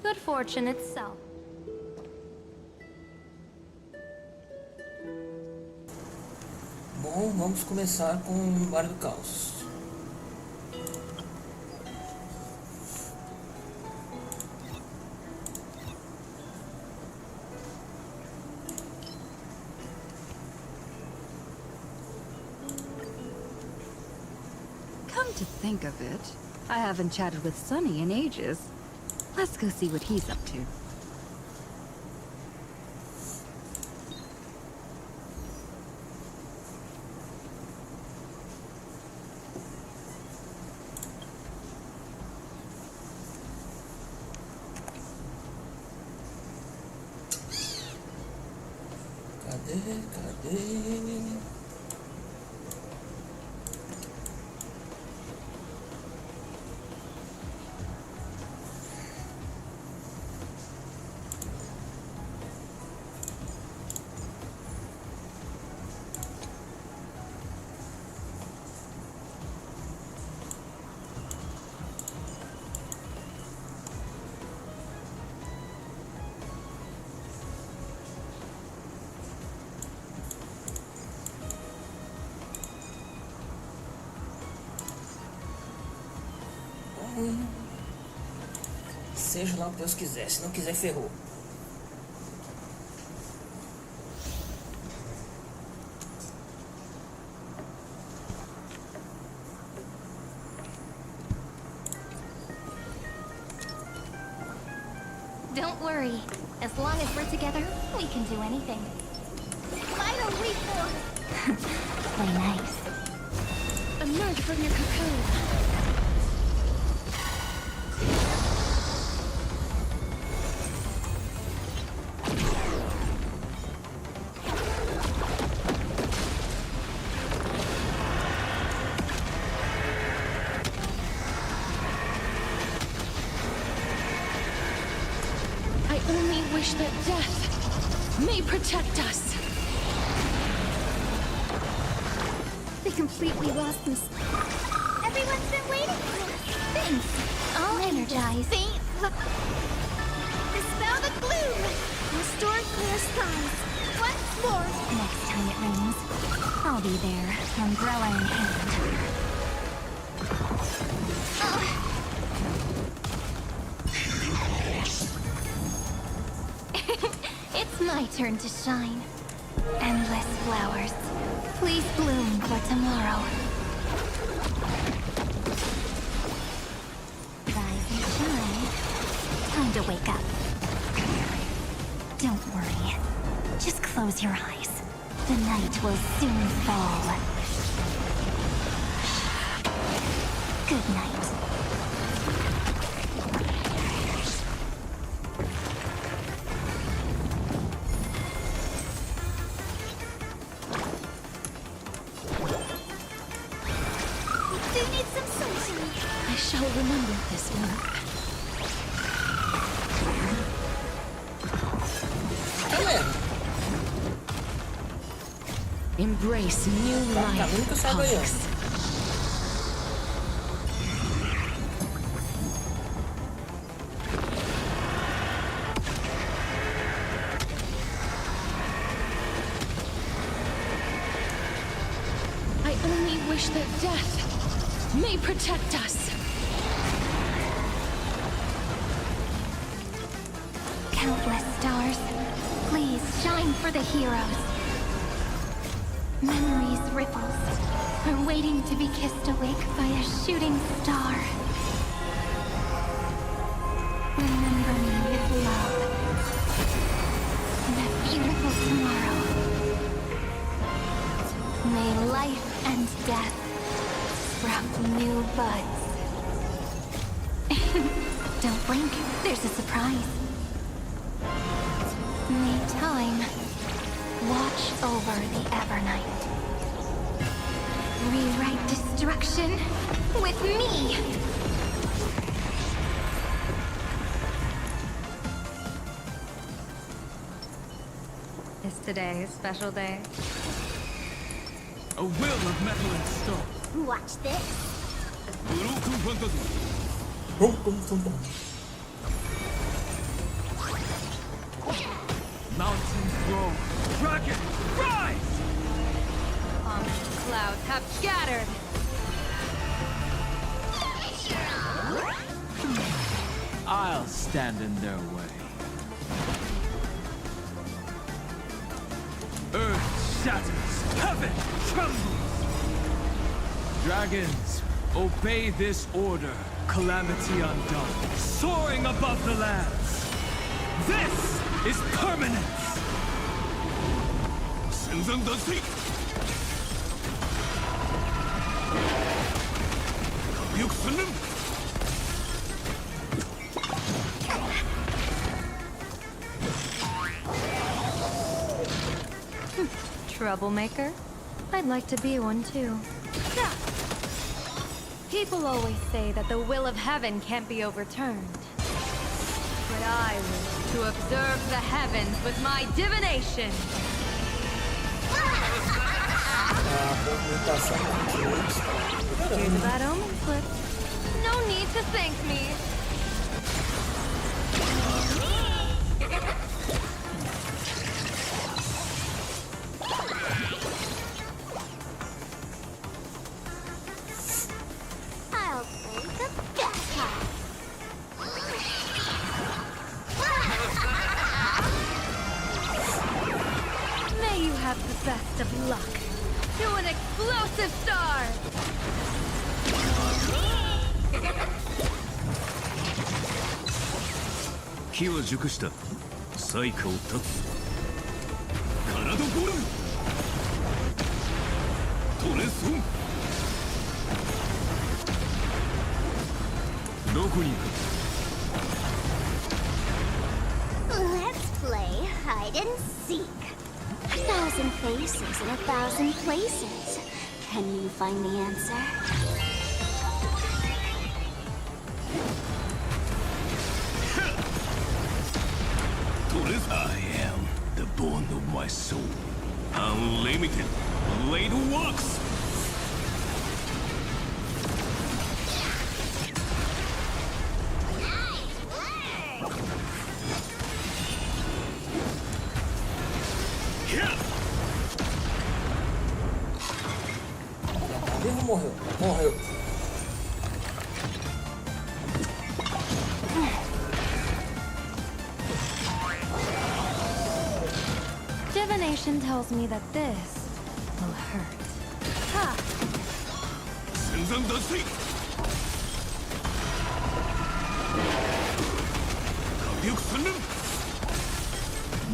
Good fortune itself. Bom, vamos começar com o Memoria do Caos. Come to think of it, I haven't chatted with Sonny in ages. Let's go see what he's up to. Cadê? Seja lá o que Deus quiser, se não quiser, ferrou. Don't worry. As long as we're together, we can do anything. Final reform! Play nice. Emerge from your cocoon. I only wish that death may protect us. They completely lost them. Everyone's been waiting for us. Thanks. I'll energize. Dispel the gloom. Restore clear skies. Once more. Next time it rains, I'll be there, umbrella in hand. It's my turn to shine. Endless flowers. Please bloom for tomorrow. Rise and shine. Time to wake up. Don't worry. Just close your eyes. The night will soon fall. Good night. I shall remember this one. Embrace new life, Tóxica. I only wish that death may protect us. Countless stars, please shine for the heroes. Memories' ripples are waiting to be kissed awake by a shooting star. Remember me with love. In a beautiful tomorrow. May life and death sprout new buds. Don't blink, there's a surprise. May time watch over the Evernight. Rewrite destruction with me! Is today a special day? A will of metal and stone. Watch this. Mountains grow. Dragon, rise! Ominous clouds have scattered. I'll stand in their way. Earth shatters. Heaven trembles. Dragons, obey this order. Calamity undone. Soaring above the lands. This is permanence. Troublemaker? I'd like to be one too. People always say that the will of heaven can't be overturned. But I wish to observe the heavens with my divination. Here's a bad omen slip. No need to thank me. I'll play the best part. May you have the best of luck. To an explosive star! 機は熟した最下を立つ体ゴルトレソンどこに行く Let's play hide and seek. 1,000 faces in 1,000 places. Can you find the answer? I am the bone of my soul. Unlimited blade works. Vivo morreu. Morreu. Divination tells me that this will hurt. Ha!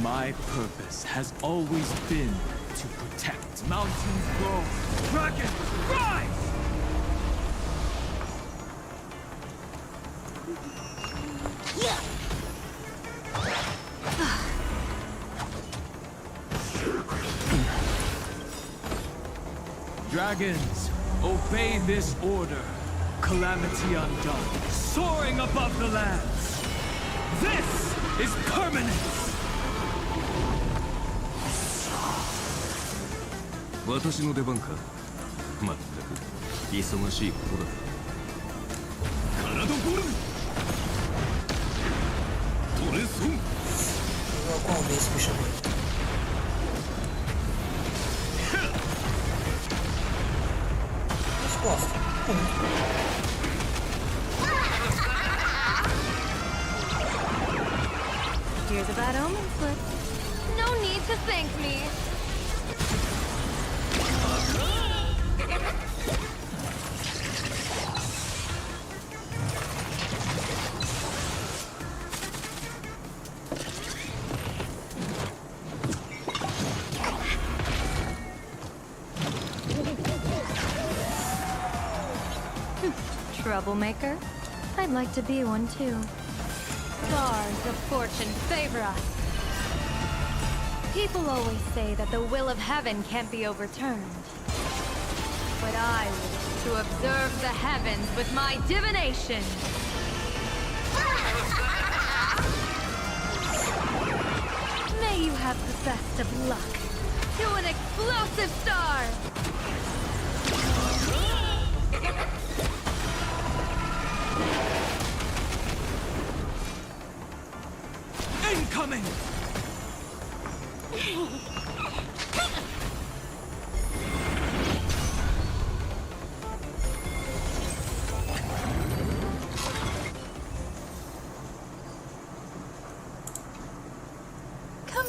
My purpose has always been to protect. Mountains grow. Dragon, rise! Dragons, obey this order. Calamity undone. Soaring above the lands. This is permanence. 私の出番かまったく忙しいことだ体ゴルトレソン Eu acordei esse bicho aqui. Nas costas. Here's a bad omen slip. No need to thank me. Troublemaker? I'd like to be one too. Stars of fortune favor us. People always say that the will of heaven can't be overturned. But I wish to observe the heavens with my divination. May you have the best of luck. To an explosive star! Incoming!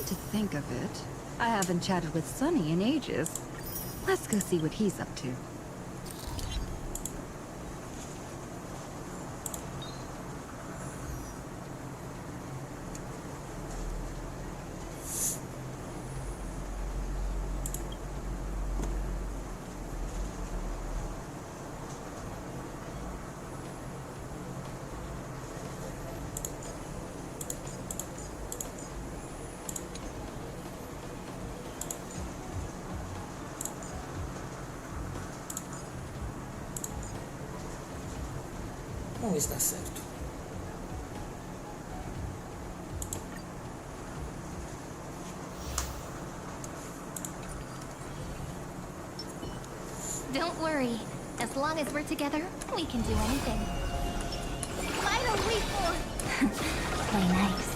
to think of it, I haven't chatted with Sonny in ages. Let's go see what he's up to. Vamos ver se dá certo. Don't worry. As long as we're together, we can do anything. Fight or wait for. Play nice.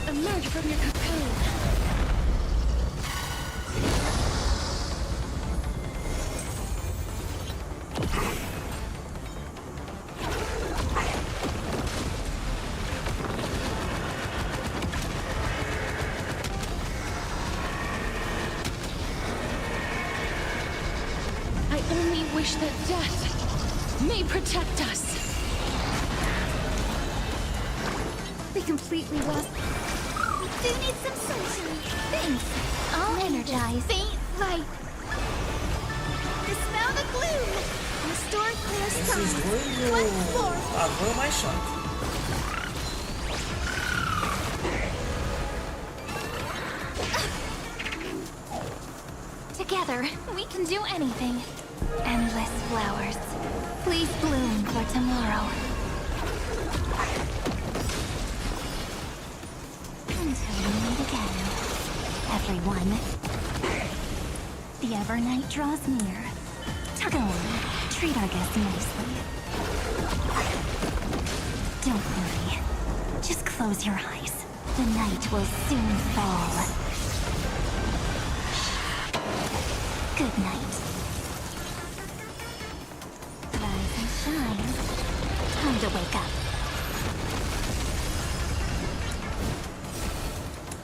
Emerge from your cocoon. I only wish that death may protect us. We completely lost. We do need some sunshine. Thanks. I'll energize. Faint light. Dispel the gloom. Restore clear Esses skies. dois, Once more. a van é mais chato. Together, we can do anything. Endless flowers. Please bloom for tomorrow. Until we meet again. Everyone. The Evernight draws near. Go on, treat our guests nicely. Don't worry. Just close your eyes. The night will soon fall. Good night. Rise and shine. Time to wake up.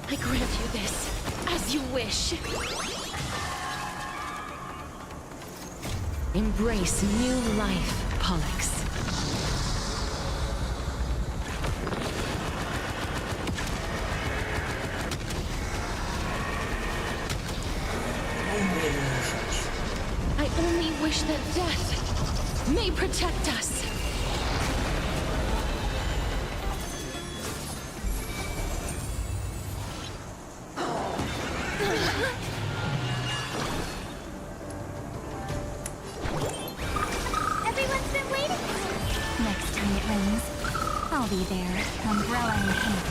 I grant you this, as you wish. Embrace new life, Pollux. Vamos ver ali no chat. I only wish that death may protect us. Everyone's been waiting for us. Next time it rains, I'll be there, umbrella in hand.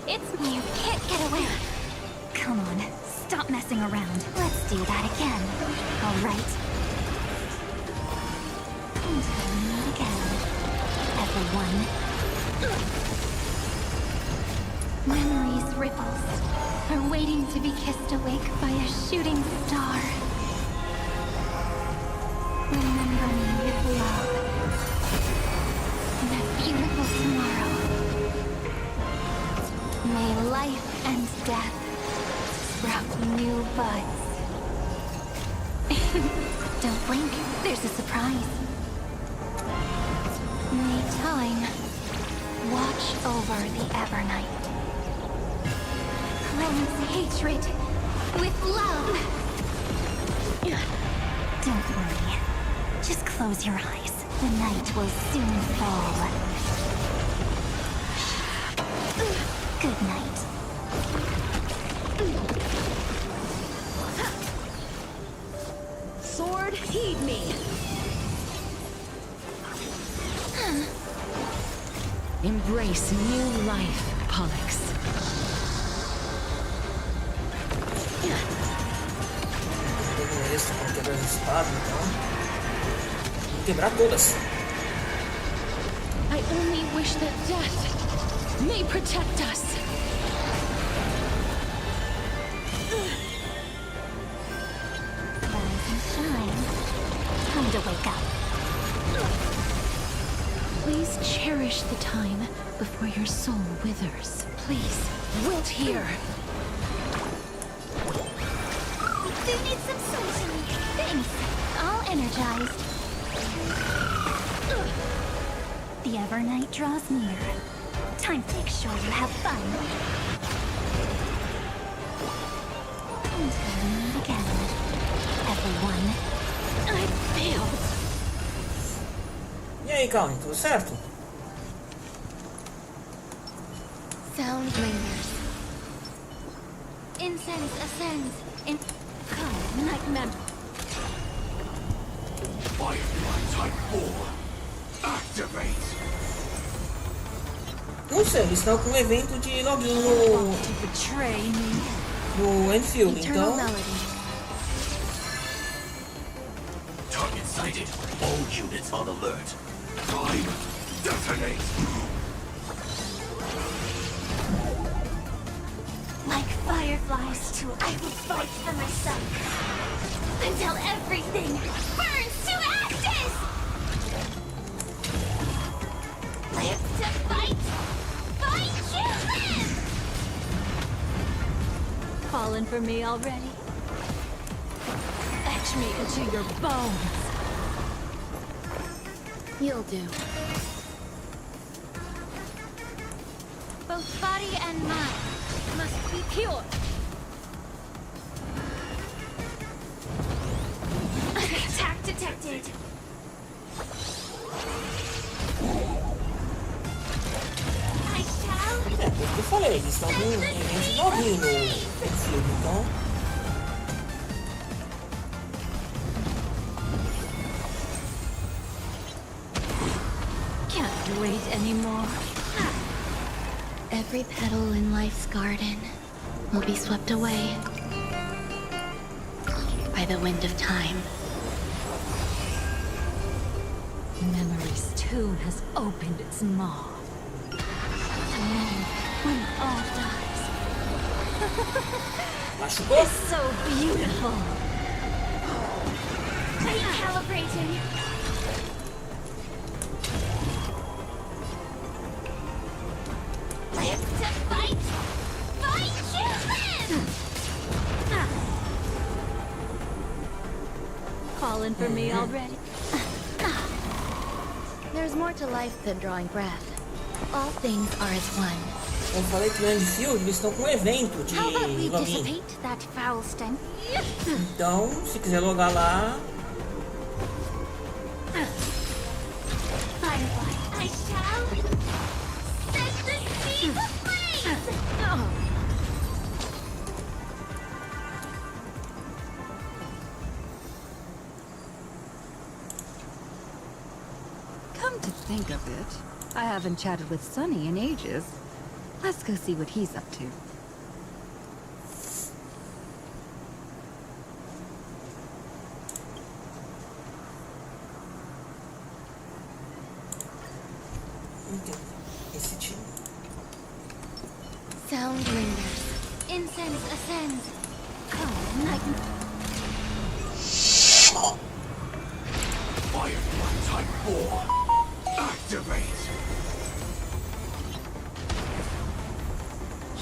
It's me, you can't get away. Come on, stop messing around. Let's do that again. All right. Until we meet again, everyone. Memory's ripples are waiting to be kissed awake by a shooting star. Remember me with love. In a beautiful tomorrow. May life and death sprout new buds. Don't blink, there's a surprise. May time watch over the Evernight. Cleanse hatred with love. Don't worry. Just close your eyes. The night will soon fall. Good night. Sword, heed me. Embrace new life, Pollux. Eu conheço como quebrar as espadas, então. Vou quebrar todas. I only wish that death may protect us. Rise and shine. Time to wake up. Please cherish the time before your soul withers. Please, wilt here. Do you need some sunshine? Thanks. All energized. The Evernight draws near. Time to make sure you have fun. Until we meet again, everyone. I failed. E aí, Calma, tudo certo? Sound lingers. Incense ascends. In calm like mem. Firefly Type 4. Activate. Não sei, eles estão com um evento de login To betray me. no Enfield, Eternal então... melody. Target sighted. All units on alert. Time. Detonate. Like fireflies too, I will fight for myself. Until everything burns to ashes! Live to fight! Fight you live! Falling for me already? Etch me into your bones. You'll do. Both body and mind must be pure. Attack detected! I shall... É, por isso que eu falei, eles estão com um evento de login no Enfield, então... Can't wait anymore. Every petal in life's garden will be swept away by the wind of time. Memory's tomb has opened its maw. And then, when all dies, Machucou? it's so beautiful. Recalibrating! Live to fight! Fight you live! Falling for me already? There's more to life than drawing breath. All things are as one. Eu falei que no Enfield eles estão com um evento de How about we login. dissipate that foul stench? Então, se quiser logar lá... Firefly, I shall set the sea ablaze! Come to think of it, I haven't chatted with Sonny in ages. Let's go see what he's up to. Esse time. Sound lingers. Incense ascends. Calm like Firefly Type 4. Activate.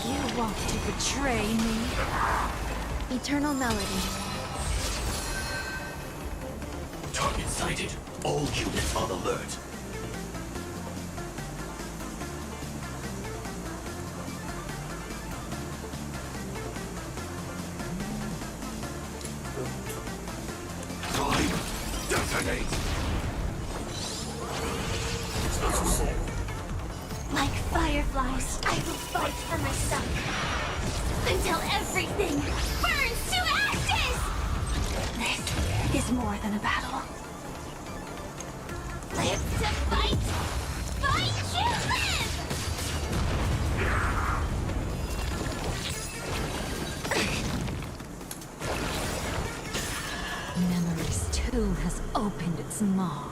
you want to betray me. Eternal melody. Target sighted. All units on alert. Time. Detonate. Like fireflies, I will fight for myself. Until everything burns to ashes! This is more than a battle. Live to fight! Fight you live! Memory's tomb has opened its maw.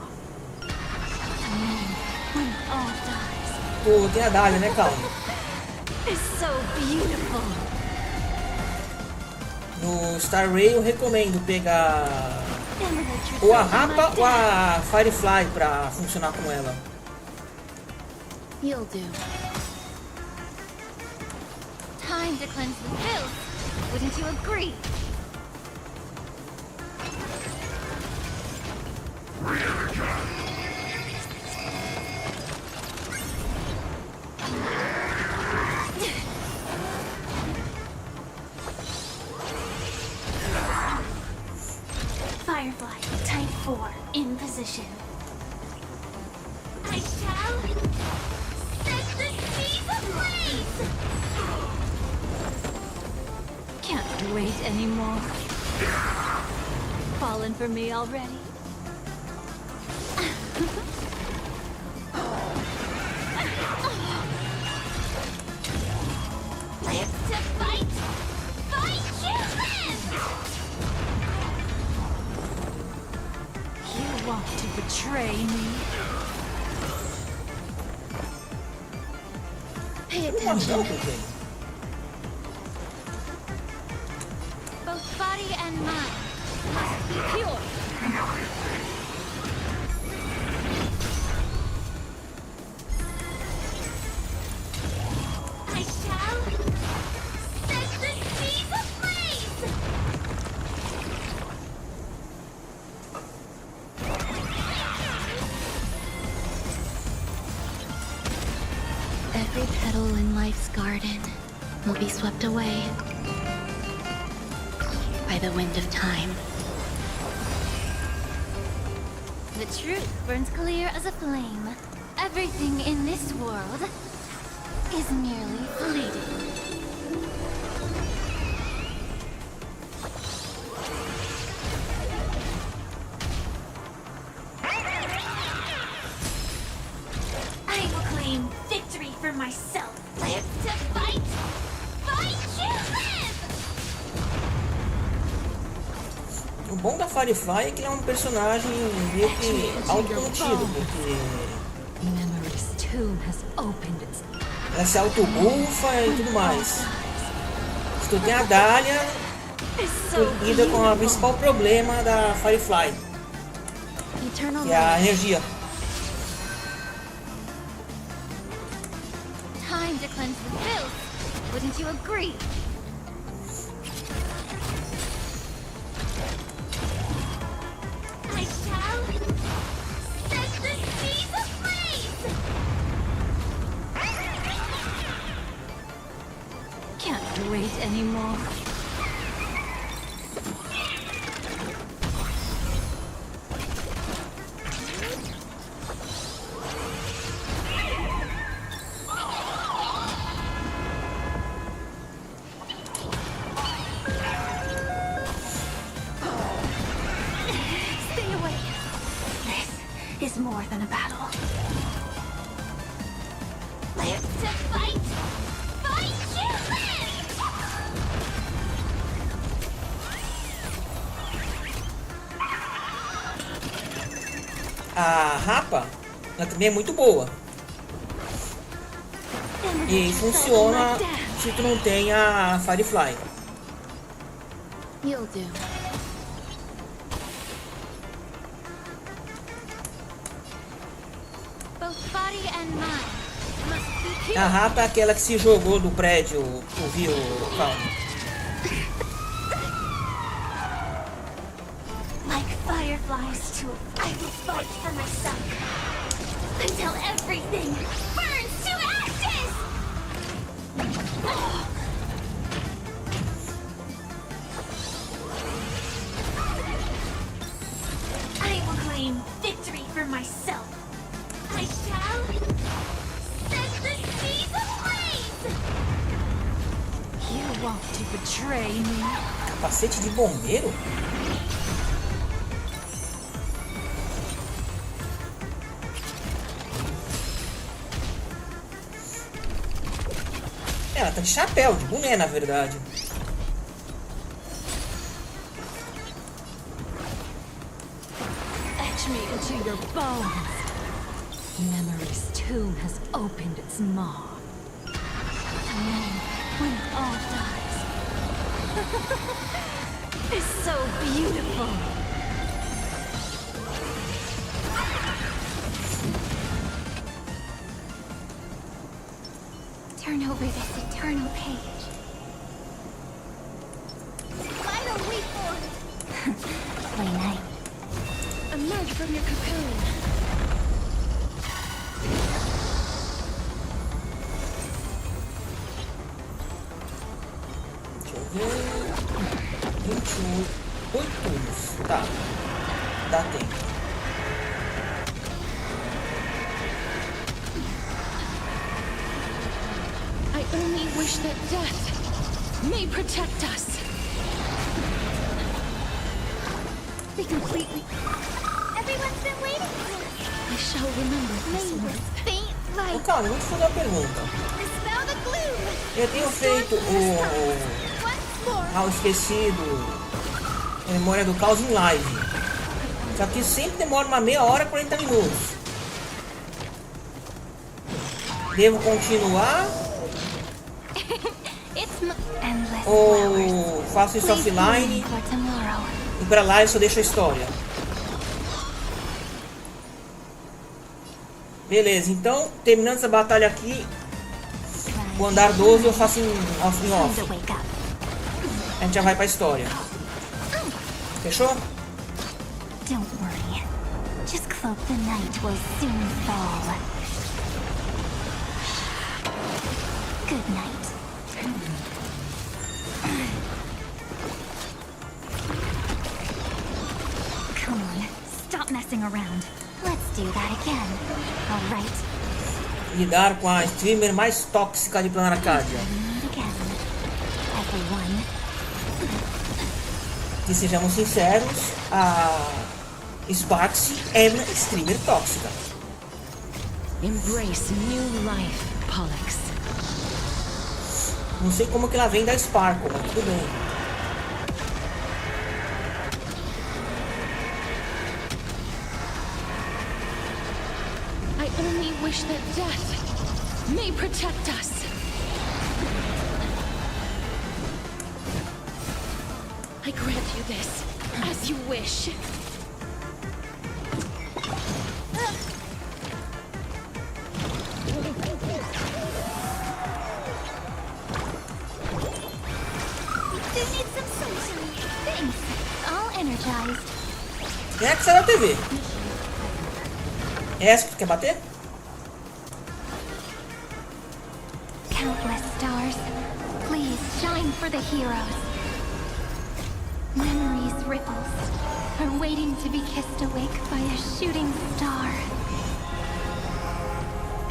And then, when all dies, Pô, tem a Dália, né, Calma? it's so beautiful. No Star Ray eu recomendo pegar Emerald ou a Truth, Rapa my ou a Firefly pra funcionar com ela. You'll do. Time to cleanse the filth. Wouldn't you agree? Firefly, type 4, in position. I shall set the seas ablaze! Can't wait anymore. Fallen for me already? Live to fight! Fight you live! You want to betray me? Pay Tá attention. maluco, gente. Both body and mind must be pure. I shall set the seas ablaze! Every petal in life's garden will be swept away by the wind of time. The truth burns clear as a flame. Everything in this world is merely fleeting. I will claim victory for myself. Live to fight! Fight you live! O bom da Firefly é que ele é um personagem meio que autocontido, porque Memory's tomb has opened its ela se autobufa e tudo mais. Se tu tem a Dahlia, tu lida com o principal problema da Firefly, eternal que é a light. energia. Time to cleanse the filth. Wouldn't you agree? I shall set the seas ablaze! Can't wait anymore. Stay away! This is more than a battle. Live to fight! Fight you live! A Rapa, ela também é muito boa. E funciona se tu não tem a Firefly. You'll do. Both body and mind must be pure. A Rapa é aquela que se jogou do prédio, tu viu, Calma. Like fireflies too, I will fight for myself until everything burns to ashes! I will claim victory for myself. I shall set the seas ablaze! You want to betray me? Capacete de bombeiro? Ela tá de chapéu, de boné na verdade. Etch me into your bones. Memory's tomb has opened its maw. The moment when all dies is so beautiful. turn over this eternal page. Final leap forward. Play night. Emerge from your cocoon. Deixa eu ver. 28 turnos. Tá. Dá tempo. I only wish that death may protect us. We completely... Everyone's been waiting for us. I shall remember this May word. this faint Ô, light calma, vou te fazer uma pergunta. dispel the gloom. Eu tenho feito Once more. o esquecido Memória do Caos em live. Só que sempre demora uma meia hora, 40 minutos. Devo continuar It's endless ou faço isso Please offline for tomorrow. e pra live só deixo a história? Beleza, então terminando essa batalha aqui, o andar 12 eu faço em off. Time to wake up. A gente já vai pra história. Fechou? Don't worry. Just cloak the night will soon fall. Good night. Come on, stop messing around. Let's do that again. All right. Lidar com a streamer mais tóxica de Planarcadia. Meet again. Everyone. Que sejamos sinceros, a Sparks é uma streamer tóxica. Embrace new life, Pollux. Não sei como que ela vem da Sparkle, mas tudo bem. I only wish that death may protect us. I grant you this, as you wish. Do you need some sunshine? Thanks. All energized. Quem é que saiu da TV? É essa que tu quer bater? Countless stars, please shine for the heroes. Memory's ripples are waiting to be kissed awake by a shooting star.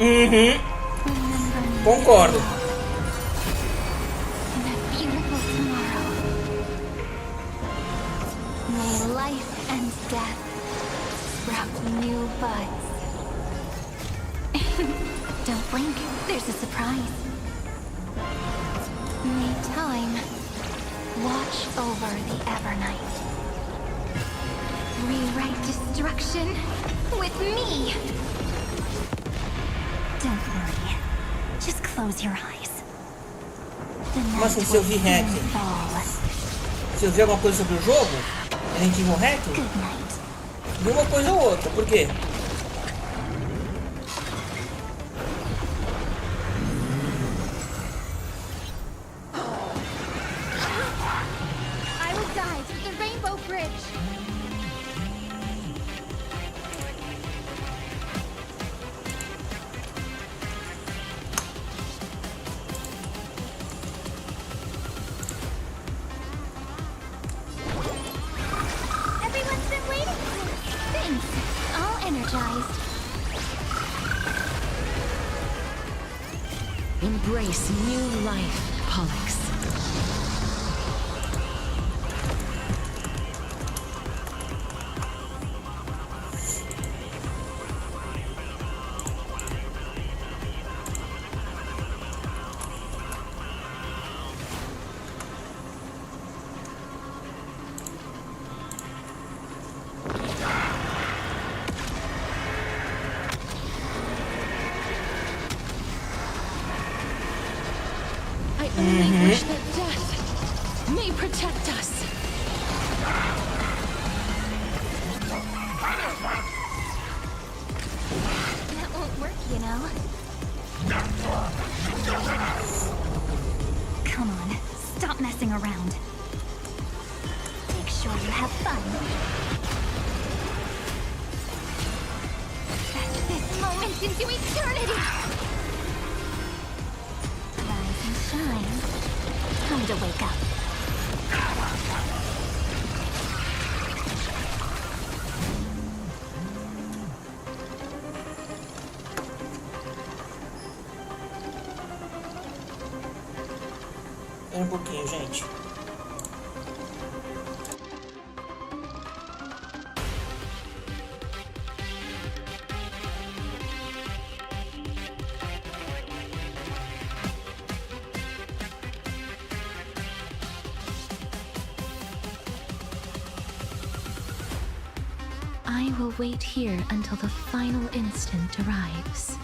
Uhum, Remember me concordo. in a beautiful tomorrow. May life and death sprout new buds. Don't blink, there's a surprise. May time watch over the Evernight. Rewrite destruction with me. Don't worry. Just close your eyes. The Como assim, night se eu will vi soon hack? fall. Se eu ver alguma coisa sobre o jogo, a gente viu um hack, Good night. vi uma coisa ou outra. Por quê? I will guide the Rainbow Bridge. Everyone's been waiting for us. Thanks. All energized. Embrace new life, Pollux. I only wish that sure you have fun. This moment into eternity! Rise and shine. Time to wake up. Espera um pouquinho, gente. I will wait here until the final instant arrives.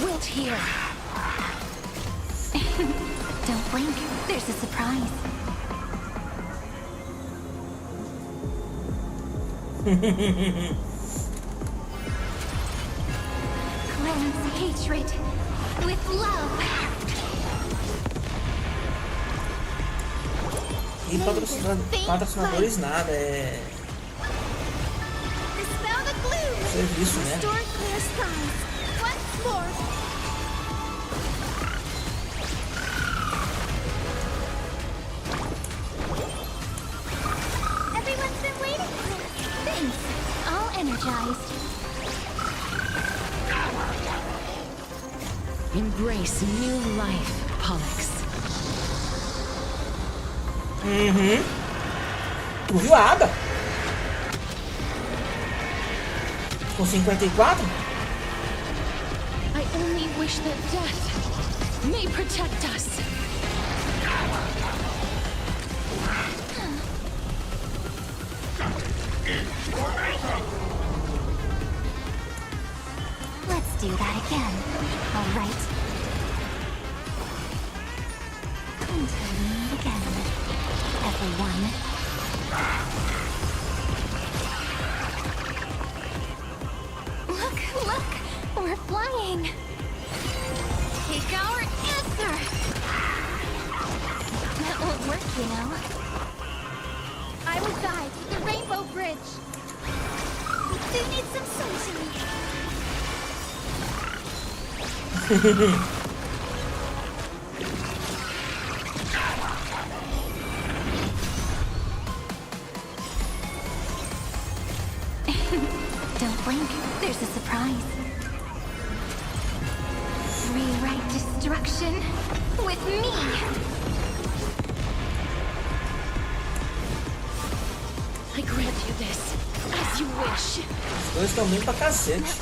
Wilt here. Don't blink. There's a surprise. Cleanse hatred with love. E patrocinadores nada, é Dispel the gloom. serviço, né? Restore clear skies. Once more. Everyone's been waiting for it. Thanks. All energized. Embrace new life, Pollux. Tu viu a Ada? Com 54? I only wish that death may protect us. Let's do that again. All right. Until we meet again, everyone. Look, look! We're flying! Take our answer! That won't work, you know. I will guide the Rainbow Bridge. They need some sunshine. Don't blink. There's a surprise. Rewrite destruction with me. I grant you this, as you wish. Os dois estão bem pra cacete.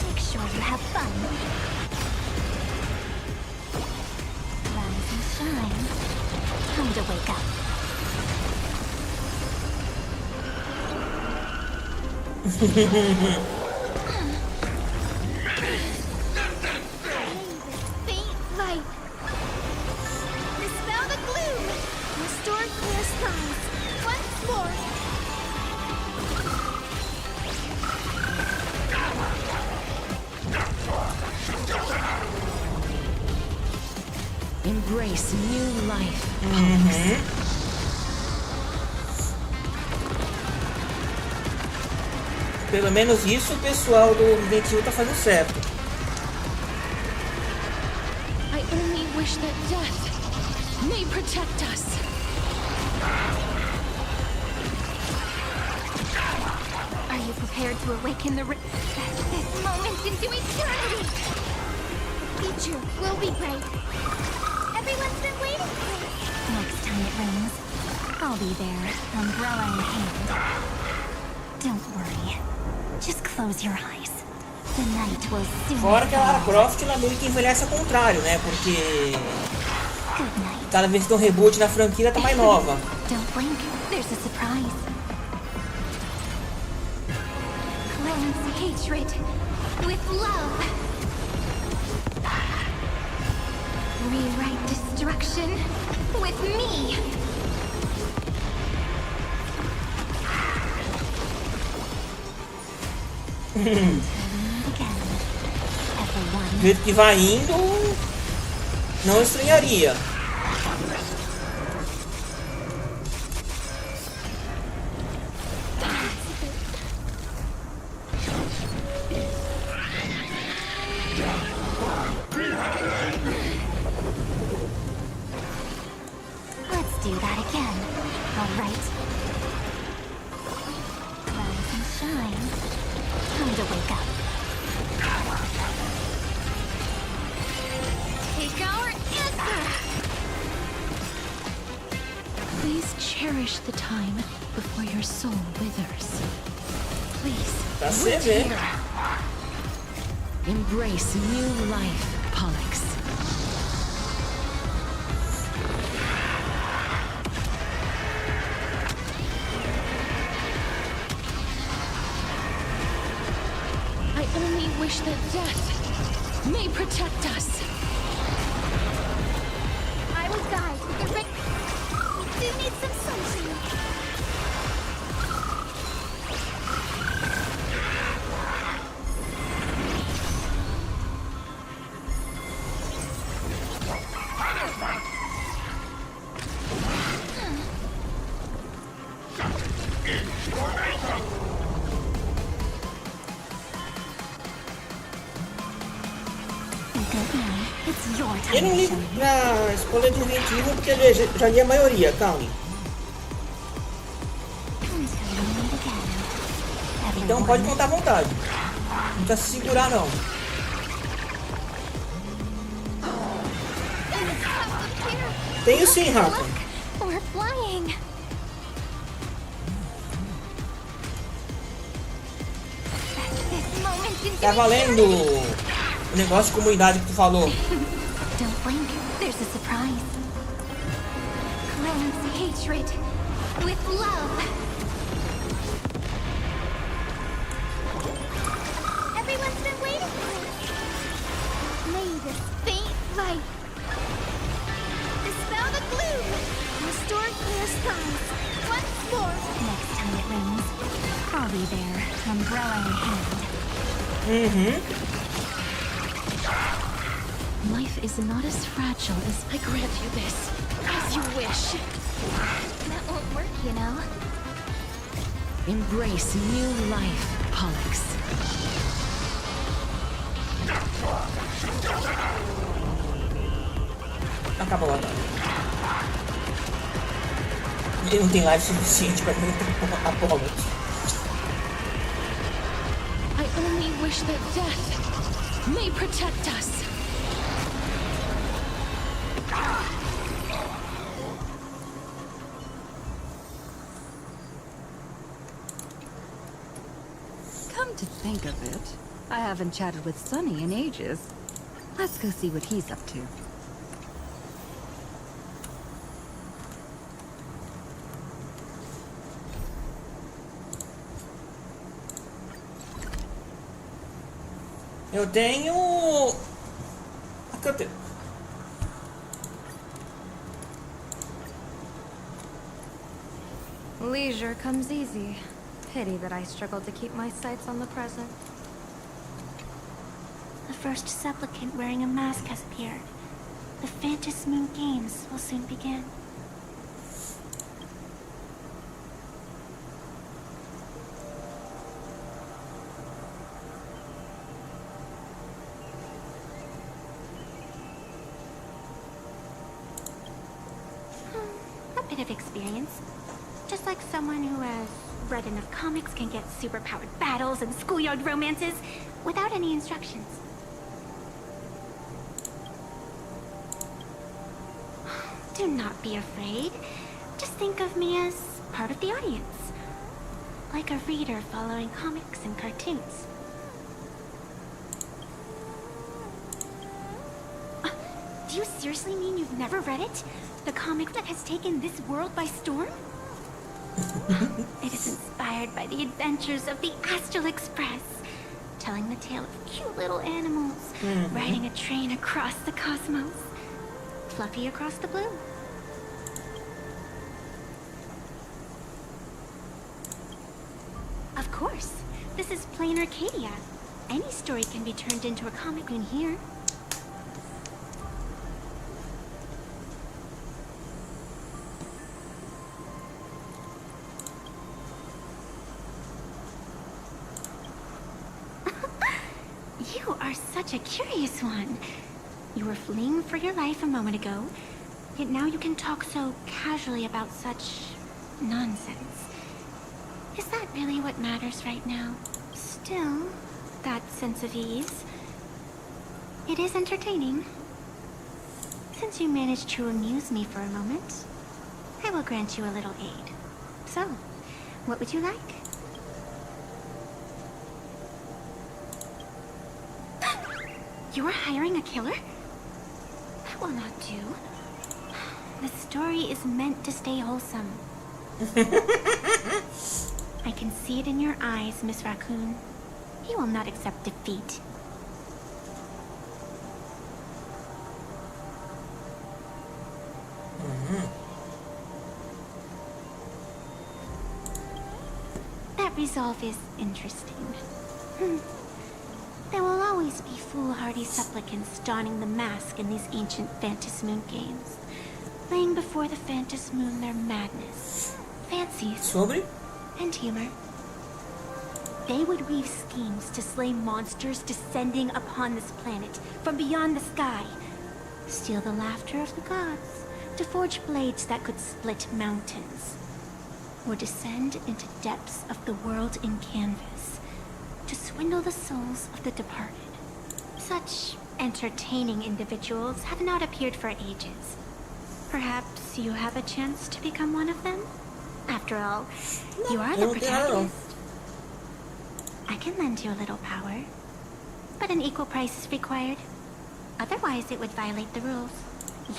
Make sure you have fun. Rise and shine. Time to wake up. Faint light. Dispel the gloom. Restore clear skies. Once more. Embrace new life, Pollux. Pelo menos isso o pessoal do 21 tá fazendo certo. I only wish that death may protect us. Are you prepared to awaken this moment into eternity? The future will be bright. Everyone's been waiting for it. Next time it rains, I'll be there, umbrella in hand. close your eyes. The night will soon Fora que a Lara fall. Croft ela meio que envelhece ao contrário, né? Porque Good night. cada vez que tem um reboot na franquia ela tá mais nova. Don't blink. There's a surprise. Cleanse hatred with love. Rewrite destruction with me. Again, everyone. Do jeito que vai indo, não estranharia. Let's do that again. All right. Rise and shine. Time to wake up. Take our answer. Please cherish the time before your soul withers. Please, Pra você wait ver. here. Embrace new life, Pollux. I only wish that death may protect us. I will guide with the ring. Do you need some sunshine? Good night. It's your Eu time não to ligo shine. pra escolha de Resident Evil porque eu já li a maioria, calma. Until we meet again. Então pode contar à vontade. Não precisa se segurar não. Tenho sim, Rafa. We're flying. This moment in Tá valendo o negócio de comunidade que tu falou. Don't blink. There's a surprise. Cleanse hatred with love. Everyone's been waiting for it. May this faint light dispel the gloom. Restore clear skies. Once more. Next time it rains, I'll be there, umbrella in hand. Life is not as fragile as I grant you this, as you wish. That won't work, you know. Embrace new life, Pollux. Acabou a batalha. Não tem live suficiente pra mim Apollo. I only wish that death may protect us. Come to think of it, I haven't chatted with Sonny in ages. Let's go see what he's up to. Eu tenho... Aqui eu tenho. Leisure comes easy. Pity that I struggle to keep my sights on the present. The first supplicant wearing a mask has appeared. The Phantasm Moon Games will soon begin. A bit of experience. Just like someone who has read enough comics can get superpowered battles and schoolyard romances without any instructions. Do not be afraid. Just think of me as part of the audience. like a reader following comics and cartoons. Do you seriously mean you've never read it? The comic that has taken this world by storm? It is inspired by the adventures of the Astral Express, telling the tale of cute little animals riding a train across the cosmos, fluffy across the blue. Of course, this is Planarcadia. Any story can be turned into a comic in here. You are such a curious one. You were fleeing for your life a moment ago, yet now you can talk so casually about such nonsense. Is that really what matters right now? Still, that sense of ease. It is entertaining. Since you managed to amuse me for a moment, I will grant you a little aid. So, what would you like? You are hiring a killer? That will not do. The story is meant to stay wholesome. I can see it in your eyes, Miss Raccoon. You will not accept defeat. That resolve is interesting. There will always be foolhardy supplicants donning the mask in these ancient Phantas Moon games, laying before the Phantas Moon their madness, fancies, and humor. They would weave schemes to slay monsters descending upon this planet from beyond the sky, steal the laughter of the gods, to forge blades that could split mountains, or descend into depths of the world in canvas, to swindle the souls of the departed. Such entertaining individuals have not appeared for ages. Perhaps you have a chance to become one of them? After all, you are the protagonist. I can lend you a little power, but an equal price is required. Otherwise, it would violate the rules.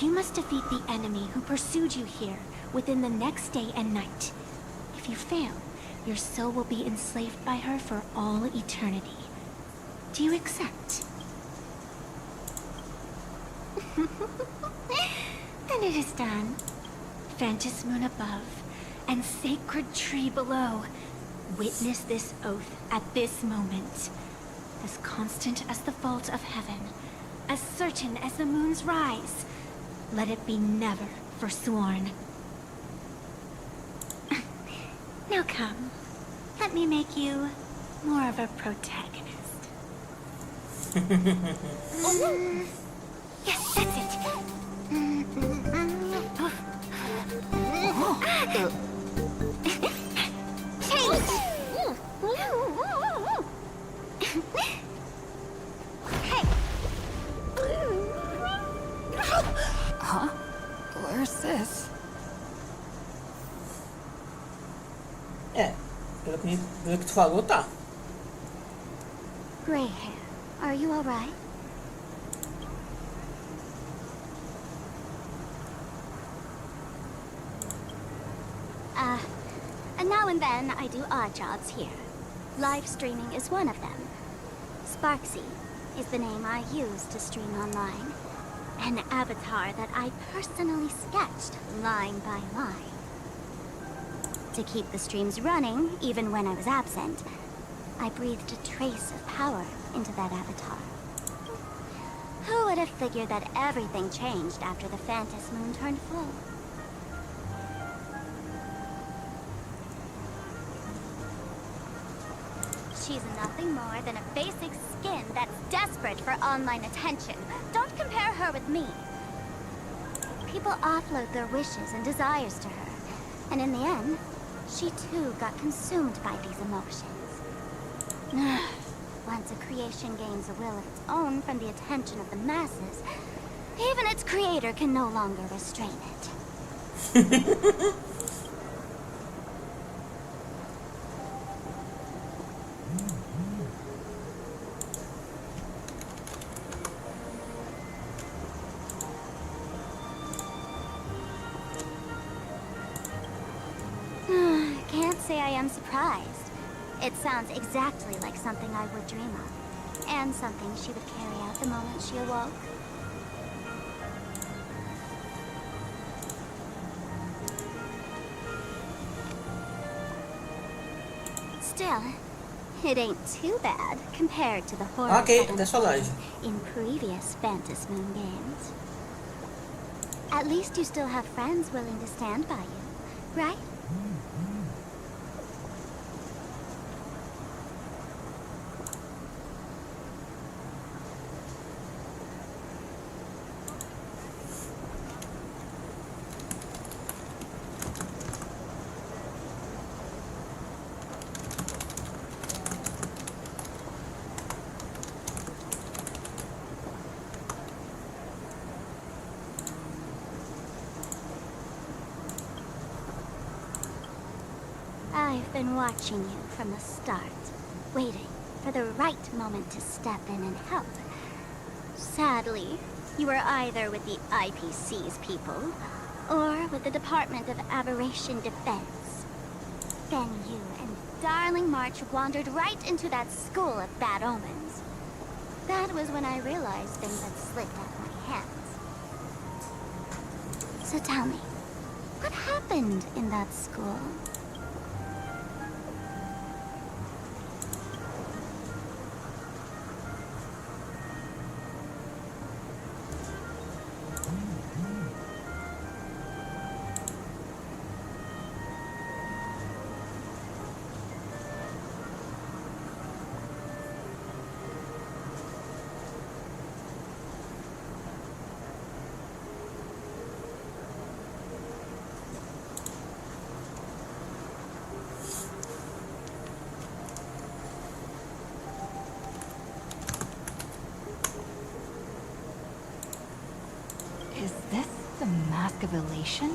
You must defeat the enemy who pursued you here within the next day and night. If you fail, your soul will be enslaved by her for all eternity. Do you accept? Then it is done. Phantas Moon above, and sacred tree below. Witness this oath at this moment. As constant as the vault of heaven, as certain as the moon's rise. Let it be never forsworn. Now come, let me make you more of a protagonist. Yes, that's it. Change! Hey! Huh? Where's this? Pelo que tu falou, tá. Gray hair, are you alright? Now and then I do odd jobs here. Live streaming is one of them. Sparksy is the name I use to stream online. An avatar that I personally sketched line by line. To keep the streams running, even when I was absent, I breathed a trace of power into that avatar. Who would have figured that everything changed after the Phantas Moon turned full? She's nothing more than a basic skin that's desperate for online attention. Don't compare her with me. People offload their wishes and desires to her, and in the end, she too got consumed by these emotions. Once a creation gains a will of its own from the attention of the masses, even its creator can no longer restrain it. am surprised. It sounds exactly like something I would dream of, and something she would carry out the moment she awoke. Still, it ain't too bad compared to the horror in previous Phantom Moon games. At least you still have friends willing to stand by you, right? I've been watching you from the start, waiting for the right moment to step in and help. Sadly, you were either with the IPC's people, or with the Department of Aberration Defense. Then you and Darling March wandered right into that school of bad omens. That was when I realized things had slipped out of my hands. So tell me, what happened in that school? Is this the Mask of Elation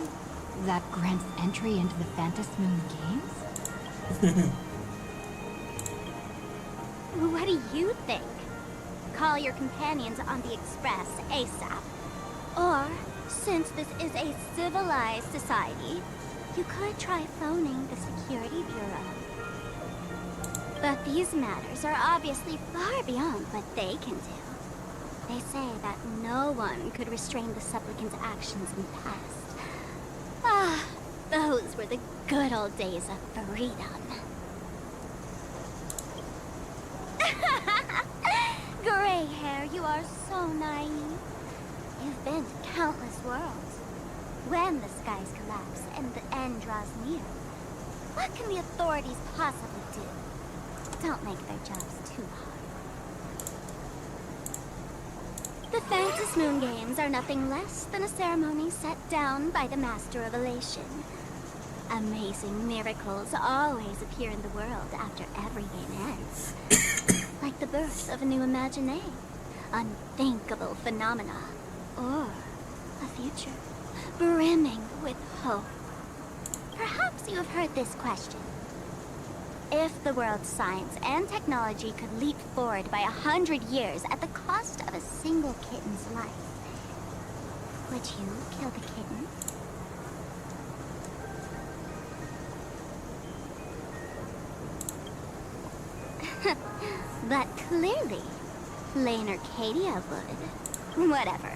that grants entry into the Phantom Moon Games? What do you think? Call your companions on the Express ASAP. Or, since this is a civilized society, you could try phoning the Security Bureau. But these matters are obviously far beyond what they can do. They say that no one could restrain the supplicant's actions in the past. Ah, those were the good old days of freedom. Gray hair, you are so naive. You've been to countless worlds. When the skies collapse and the end draws near, what can the authorities possibly do? Don't make their jobs too hard. The Phantom Moon Games are nothing less than a ceremony set down by the Master of Elation. Amazing miracles always appear in the world after every game ends. Like the birth of a new imagination, unthinkable phenomena, or a future brimming with hope. Perhaps you have heard this question. If the world's science and technology could leap forward by 100 years at the cost of a single kitten's life, would you kill the kitten? But clearly, Planarcadia would. Whatever.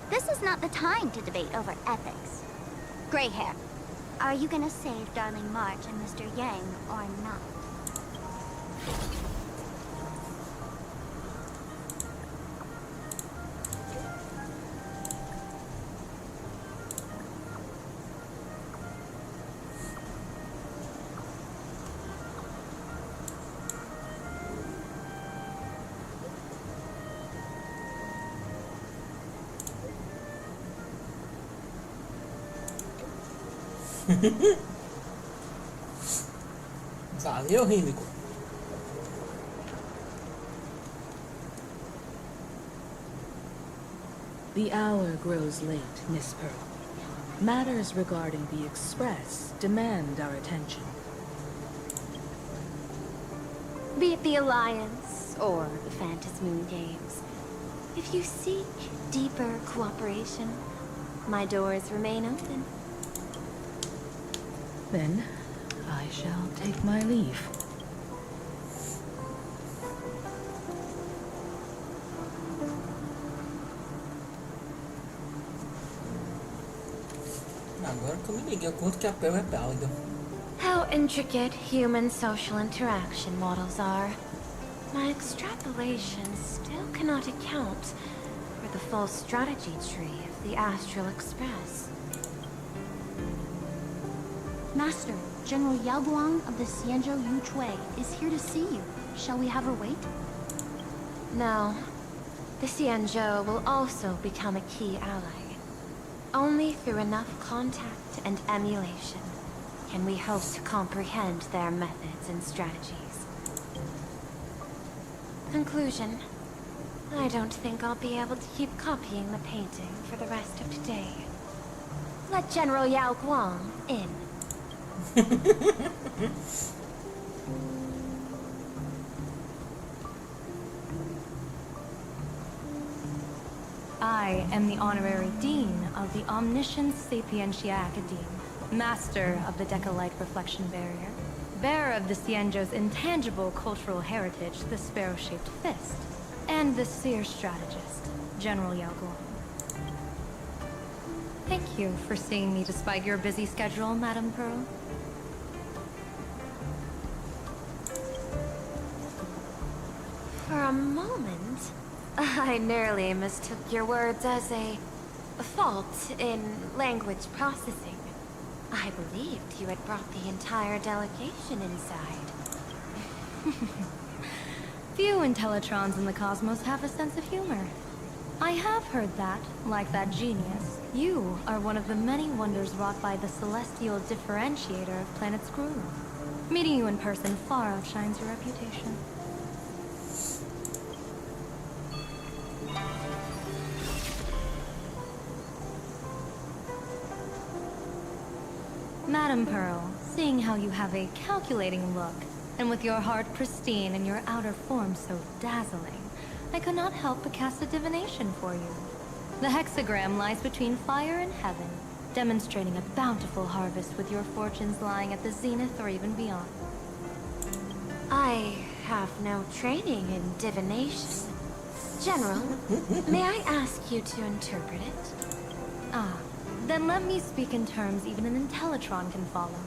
This is not the time to debate over ethics. Gray hair, are you gonna save Darling March and Mr. Yang or not? Valeu, Rímico. The hour grows late, Miss Pearl. Matters regarding the Express demand our attention. Be it the Alliance or the Phantom Moon Games, if you seek deeper cooperation, my doors remain open. Then, I shall take my leave. Agora que eu me liguei, o quanto que a Pel é pálida. How intricate human social interaction models are. My extrapolations still cannot account for the full strategy tree of the Astral Express. Master, General Yao Guang of the Xianzhou Yuchui is here to see you. Shall we have her wait? No. The Xianzhou will also become a key ally. Only through enough contact and emulation can we hope to comprehend their methods and strategies. Conclusion. I don't think I'll be able to keep copying the painting for the rest of today. Let General Yao Guang in. I am the Honorary Dean of the Omniscience Sapientia Academe, Master of the Decalite Reflection Barrier, bearer of the Xianzhou's intangible cultural heritage, the Sparrow-Shaped Fist, and the Seer Strategist, General Yao Guang. Thank you for seeing me despite your busy schedule, Madame Pearl. For a moment, I nearly mistook your words as a fault in language processing. I believed you had brought the entire delegation inside. Few Intellitrons in the cosmos have a sense of humor. I have heard that, like that genius, you are one of the many wonders wrought by the celestial differentiator of planet's crew. Meeting you in person far outshines your reputation. Madame Pearl, seeing how you have a calculating look, and with your heart pristine and your outer form so dazzling, I could not help but cast a divination for you. The hexagram lies between fire and heaven, demonstrating a bountiful harvest with your fortunes lying at the zenith or even beyond. I have no training in divination. General, may I ask you to interpret it? Ah, then let me speak in terms even an Intellitron can follow.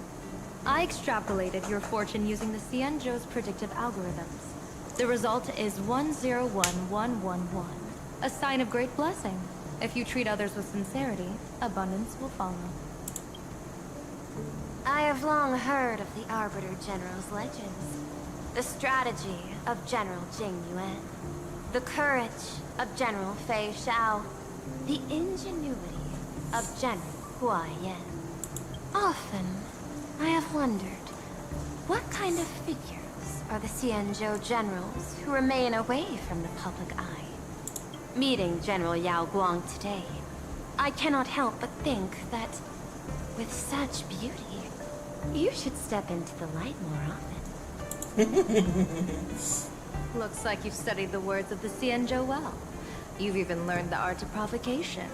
I extrapolated your fortune using the Xianzhou's predictive algorithms. The result is 101111, a sign of great blessing. If you treat others with sincerity, abundance will follow. I have long heard of the Arbiter General's legends. The strategy of General Jing Yuan. The courage of General Fei Xiao. The ingenuity of General Hua Yan. Often, I have wondered, what kind of figures are the Xianzhou generals who remain away from the public eye? Meeting General Yao Guang today, I cannot help but think that, with such beauty, you should step into the light more often. Looks like you've studied the words of the Xianzhou well. You've even learned the art of provocation.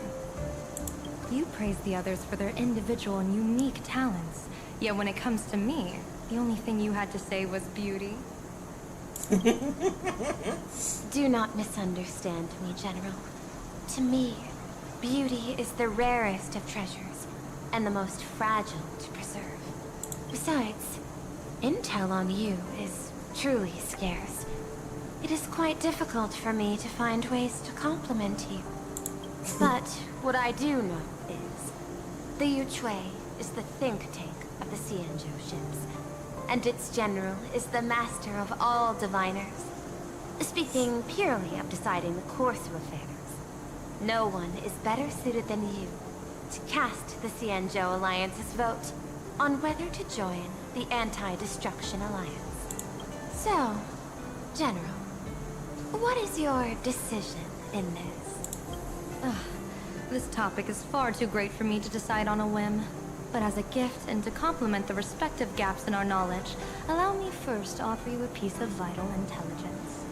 You praise the others for their individual and unique talents. Yet when it comes to me, the only thing you had to say was beauty. Do not misunderstand me, General. To me, beauty is the rarest of treasures, and the most fragile to preserve. Besides, intel on you is truly scarce. It is quite difficult for me to find ways to compliment you. But what I do know is, the Yuchui is the think tank of the Xianzhou ships, and its general is the master of all diviners. Speaking purely of deciding the course of affairs, no one is better suited than you to cast the Xianzhou Alliance's vote on whether to join the Anti-Destruction Alliance. So, General, what is your decision in this? This topic is far too great for me to decide on a whim. But as a gift and to complement the respective gaps in our knowledge, allow me first to offer you a piece of vital intelligence.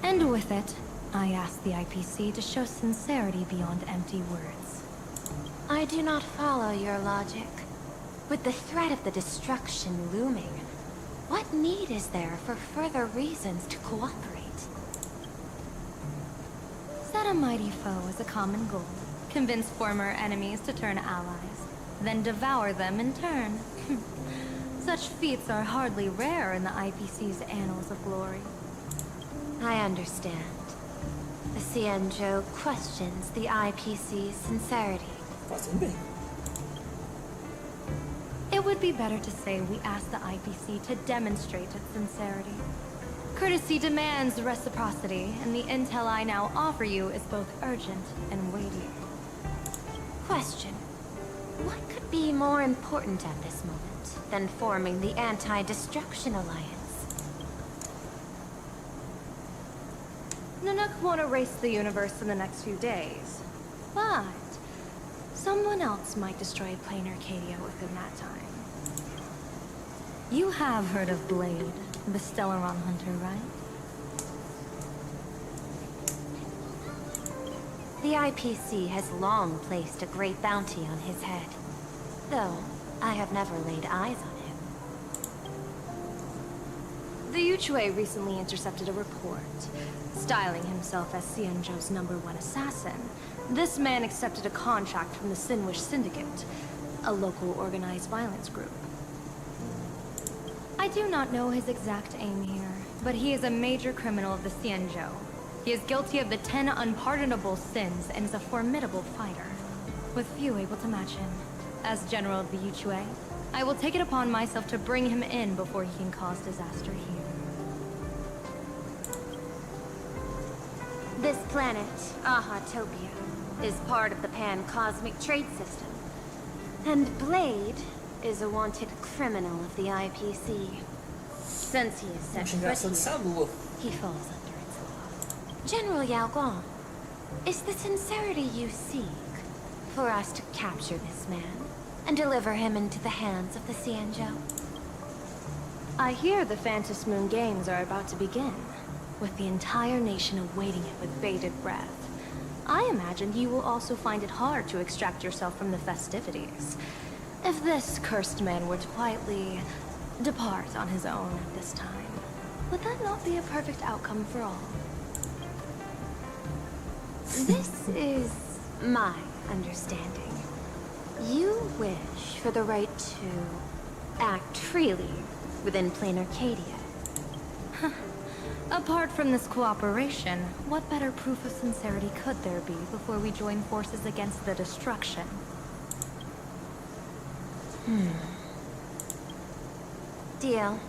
And with it, I ask the IPC to show sincerity beyond empty words. I do not follow your logic. With the threat of the destruction looming, what need is there for further reasons to cooperate? Set a mighty foe as a common goal. Convince former enemies to turn allies, then devour them in turn. Such feats are hardly rare in the IPC's annals of glory. I understand. The Xianzhou questions the IPC's sincerity. Fazem bem. It would be better to say we ask the IPC to demonstrate its sincerity. Courtesy demands reciprocity, and the intel I now offer you is both urgent and weighty. Question. What could be more important at this moment than forming the Anti-Destruction Alliance? Nanook won't erase the universe in the next few days, but someone else might destroy Planarcadia within that time. You have heard of Blade, the Stellaron hunter, right? The IPC has long placed a great bounty on his head, though I have never laid eyes on him. The Yuchue recently intercepted a report. Styling himself as Xianzhou's #1 assassin, this man accepted a contract from the Sinwish Syndicate, a local organized violence group. I do not know his exact aim here, but he is a major criminal of the Xianzhou. He is guilty of the 10 unpardonable sins and is a formidable fighter, with few able to match him. As General of the Yuchue, I will take it upon myself to bring him in before he can cause disaster here. This planet, Ahatopia, is part of the pan-cosmic trade system. And Blade is a wanted criminal of the IPC. Since he is set foot here, he falls under its law. General Yao Guang, is the sincerity you seek for us to capture this man and deliver him into the hands of the Xianzhou? I hear the Phantom Moon Games are about to begin, with the entire nation awaiting it with bated breath. I imagine you will also find it hard to extract yourself from the festivities. If this cursed man were to quietly depart on his own at this time, would that not be a perfect outcome for all? This is my understanding. You wish for the right to act freely within Planarcadia. Apart from this cooperation, what better proof of sincerity could there be before we join forces against the destruction? Deal.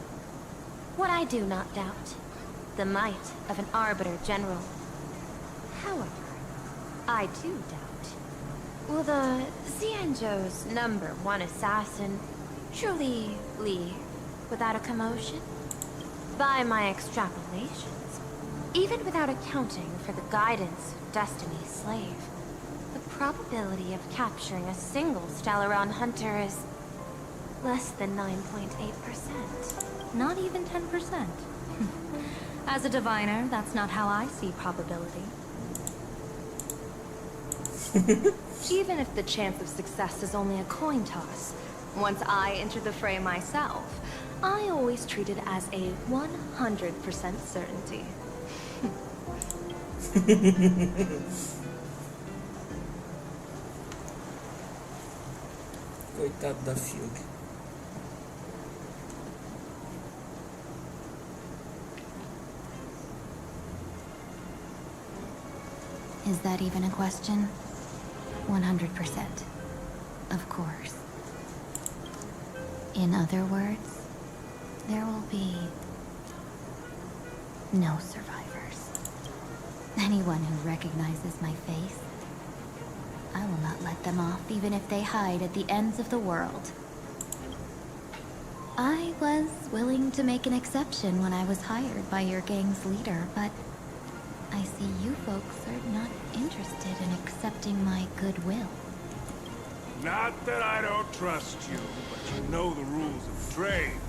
What I do not doubt. The might of an Arbiter General. However, I do doubt. Will the Xianzhou's #1 assassin truly leave without a commotion? By my extrapolations, even without accounting for the guidance of Destiny's slave, the probability of capturing a single Stellaron hunter is less than 9.8%. Not even 10%. As a diviner, that's not how I see probability. Even if the chance of success is only a coin toss, once I enter the fray myself, I always treat it as a 100% certainty. Coitado da Field. Is that even a question? 100%. Of course. In other words, there will be no survivors. Anyone who recognizes my face, I will not let them off even if they hide at the ends of the world. I was willing to make an exception when I was hired by your gang's leader, but I see you folks are not interested in accepting my goodwill. Not that I don't trust you, but you know the rules of trade.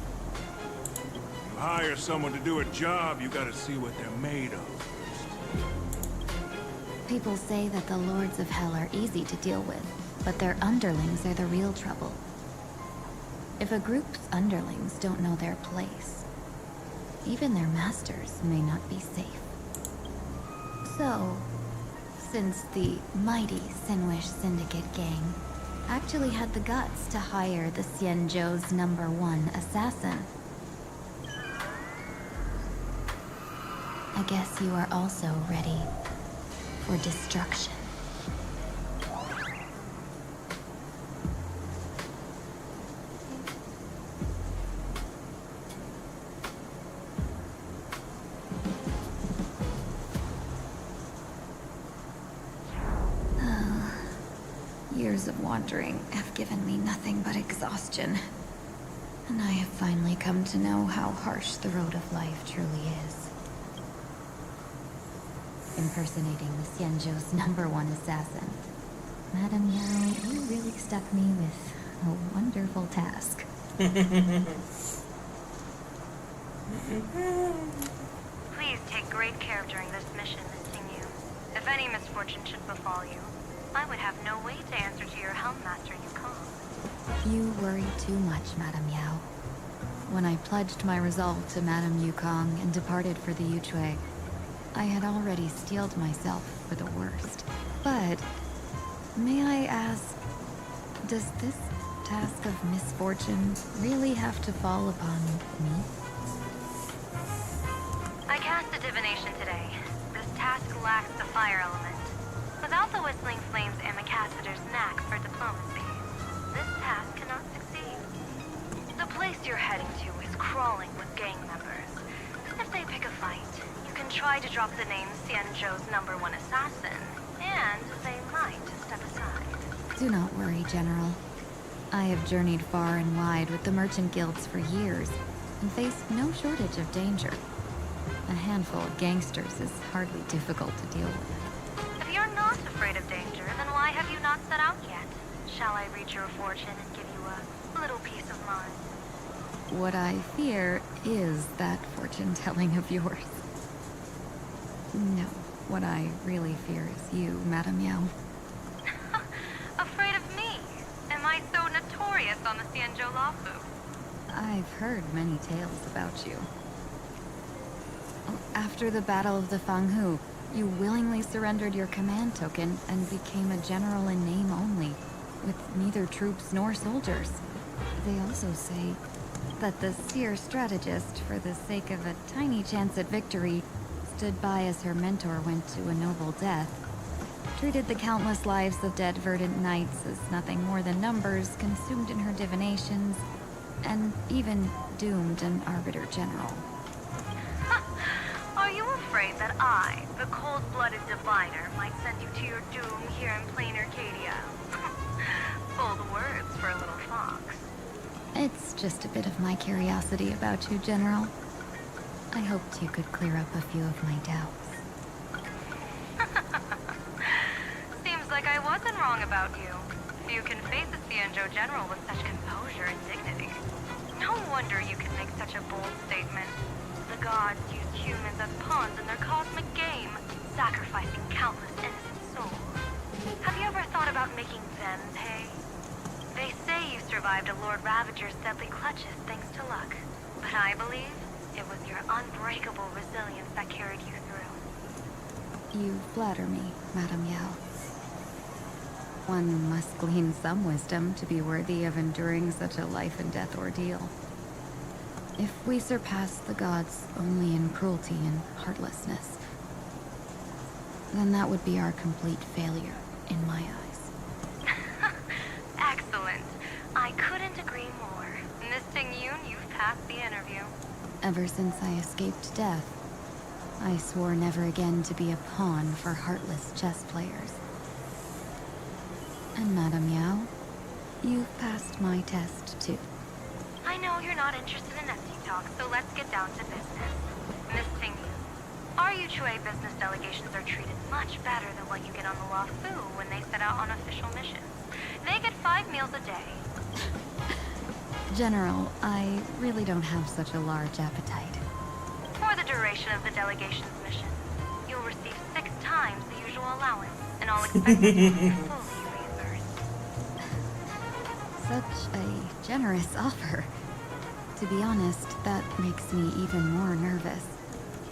You hire someone to do a job, you gotta see what they're made of first. People say that the Lords of Hell are easy to deal with, but their underlings are the real trouble. If a group's underlings don't know their place, even their masters may not be safe. So, since the mighty Sinwish Syndicate gang actually had the guts to hire the Xianzhou's #1 assassin, I guess you are also ready for destruction. Years of wandering have given me nothing but exhaustion. And I have finally come to know how harsh the road of life truly is. Impersonating the Xianzhou's #1 assassin. Madam Yao, you really stuck me with a wonderful task. Please take great care during this mission, Miss Tingyu. If any misfortune should befall you, I would have no way to answer to your Helm Master Yukong. You worry too much, Madam Yao. When I pledged my resolve to Madam Yukong and departed for the Yuchue, I had already steeled myself for the worst. But, may I ask, does this task of misfortune really have to fall upon me? I cast a divination today. This task lacks the fire element. Without the Whistling Flames Ambassador's knack for diplomacy, this task cannot succeed. The place you're heading to is crawling with gang members. If they pick a fight, you can try to drop the name Xianzhou's #1 assassin, and they might step aside. Do not worry, General. I have journeyed far and wide with the merchant guilds for years, and faced no shortage of danger. A handful of gangsters is hardly difficult to deal with. If you're not afraid of danger, then why have you not set out yet? Shall I read your fortune and give you a little peace of mind? What I fear is that fortune-telling of yours. No, what I really fear is you, Madam Yao. Afraid of me? Am I so notorious on the Xianzhou Lafu? I've heard many tales about you. After the Battle of the Fanghu, you willingly surrendered your command token and became a general in name only, with neither troops nor soldiers. They also say that the seer strategist, for the sake of a tiny chance at victory, stood by as her mentor went to a noble death, treated the countless lives of dead verdant knights as nothing more than numbers consumed in her divinations, and even doomed an arbiter general. Are you afraid that I, the cold-blooded diviner, might send you to your doom here in Planarcadia? Bold words for a little fox. It's just a bit of my curiosity about you, General. I hoped you could clear up a few of my doubts. Seems like I wasn't wrong about you. You can face a Xianzhou general with such composure and dignity. No wonder you can make such a bold statement. The gods use humans as pawns in their cosmic game, sacrificing countless innocent souls. Have you ever thought about making them pay? They say you survived a Lord Ravager's deadly clutches thanks to luck, but I believe it was your unbreakable resilience that carried you through. You flatter me, Madam Yao. One must glean some wisdom to be worthy of enduring such a life-and-death ordeal. If we surpass the gods only in cruelty and heartlessness, then that would be our complete failure in my eyes. Excellent. I couldn't agree more. Miss Tingyu, you've passed the interview. Ever since I escaped death, I swore never again to be a pawn for heartless chess players. And Madam Yao, you've passed my test too. I know you're not interested in empty talk, so let's get down to business. Miss Tingyu, our Yuchue business delegations are treated much better than what you get on the Lafu when they set out on official missions. They get 5 meals a day. General, I really don't have such a large appetite. For the duration of the delegation's mission, you'll receive 6 times the usual allowance, and all expenses will be fully reimbursed. Such a generous offer. To be honest, that makes me even more nervous.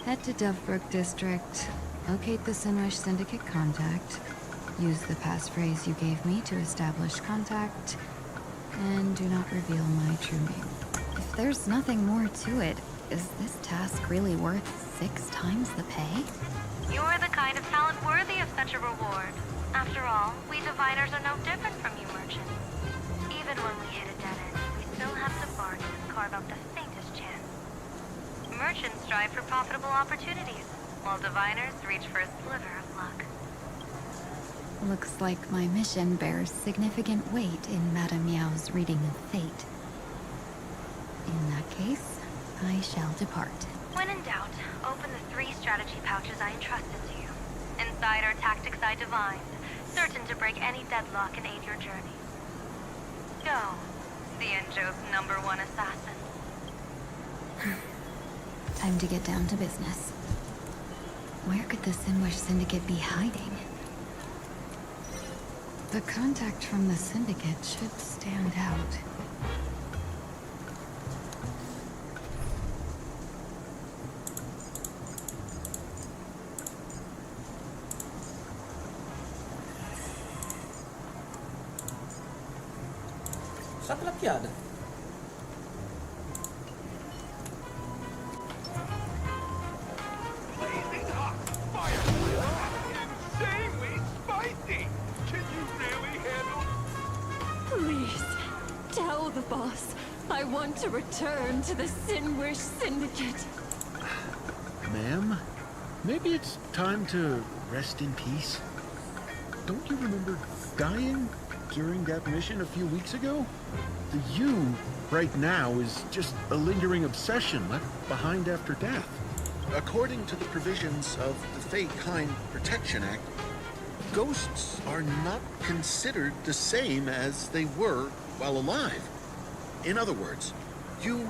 Head to Dovebrook District, locate the Sinwish Syndicate contact, use the passphrase you gave me to establish contact, and do not reveal my true name. If there's nothing more to it, is this task really worth 6 times the pay? You're the kind of talent worthy of such a reward. After all, we diviners are no different from you merchants. Even when we hit a dead end, we still have to bargain and carve out the faintest chance. Merchants strive for profitable opportunities, while diviners reach for a sliver of luck. Looks like my mission bears significant weight in Madame Meow's reading of fate. In that case, I shall depart. When in doubt, open the 3 strategy pouches I entrusted to you. Inside are tactics I divined, certain to break any deadlock and aid your journey. Go, Cienjo's #1 assassin. Time to get down to business. Where could the Sinwish Syndicate be hiding? The contact from the Syndicate should stand out. Só pela piada. Blazing hot fire! Insanely spicy! Can you really handle? Please, tell the boss I want to return to the Sinwish Syndicate. Ma'am, maybe it's time to rest in peace. Don't you remember dying during that mission a few weeks ago? The you right now is just a lingering obsession left behind after death. According to the provisions of the Fate-Kind Protection Act, ghosts are not considered the same as they were while alive. In other words, you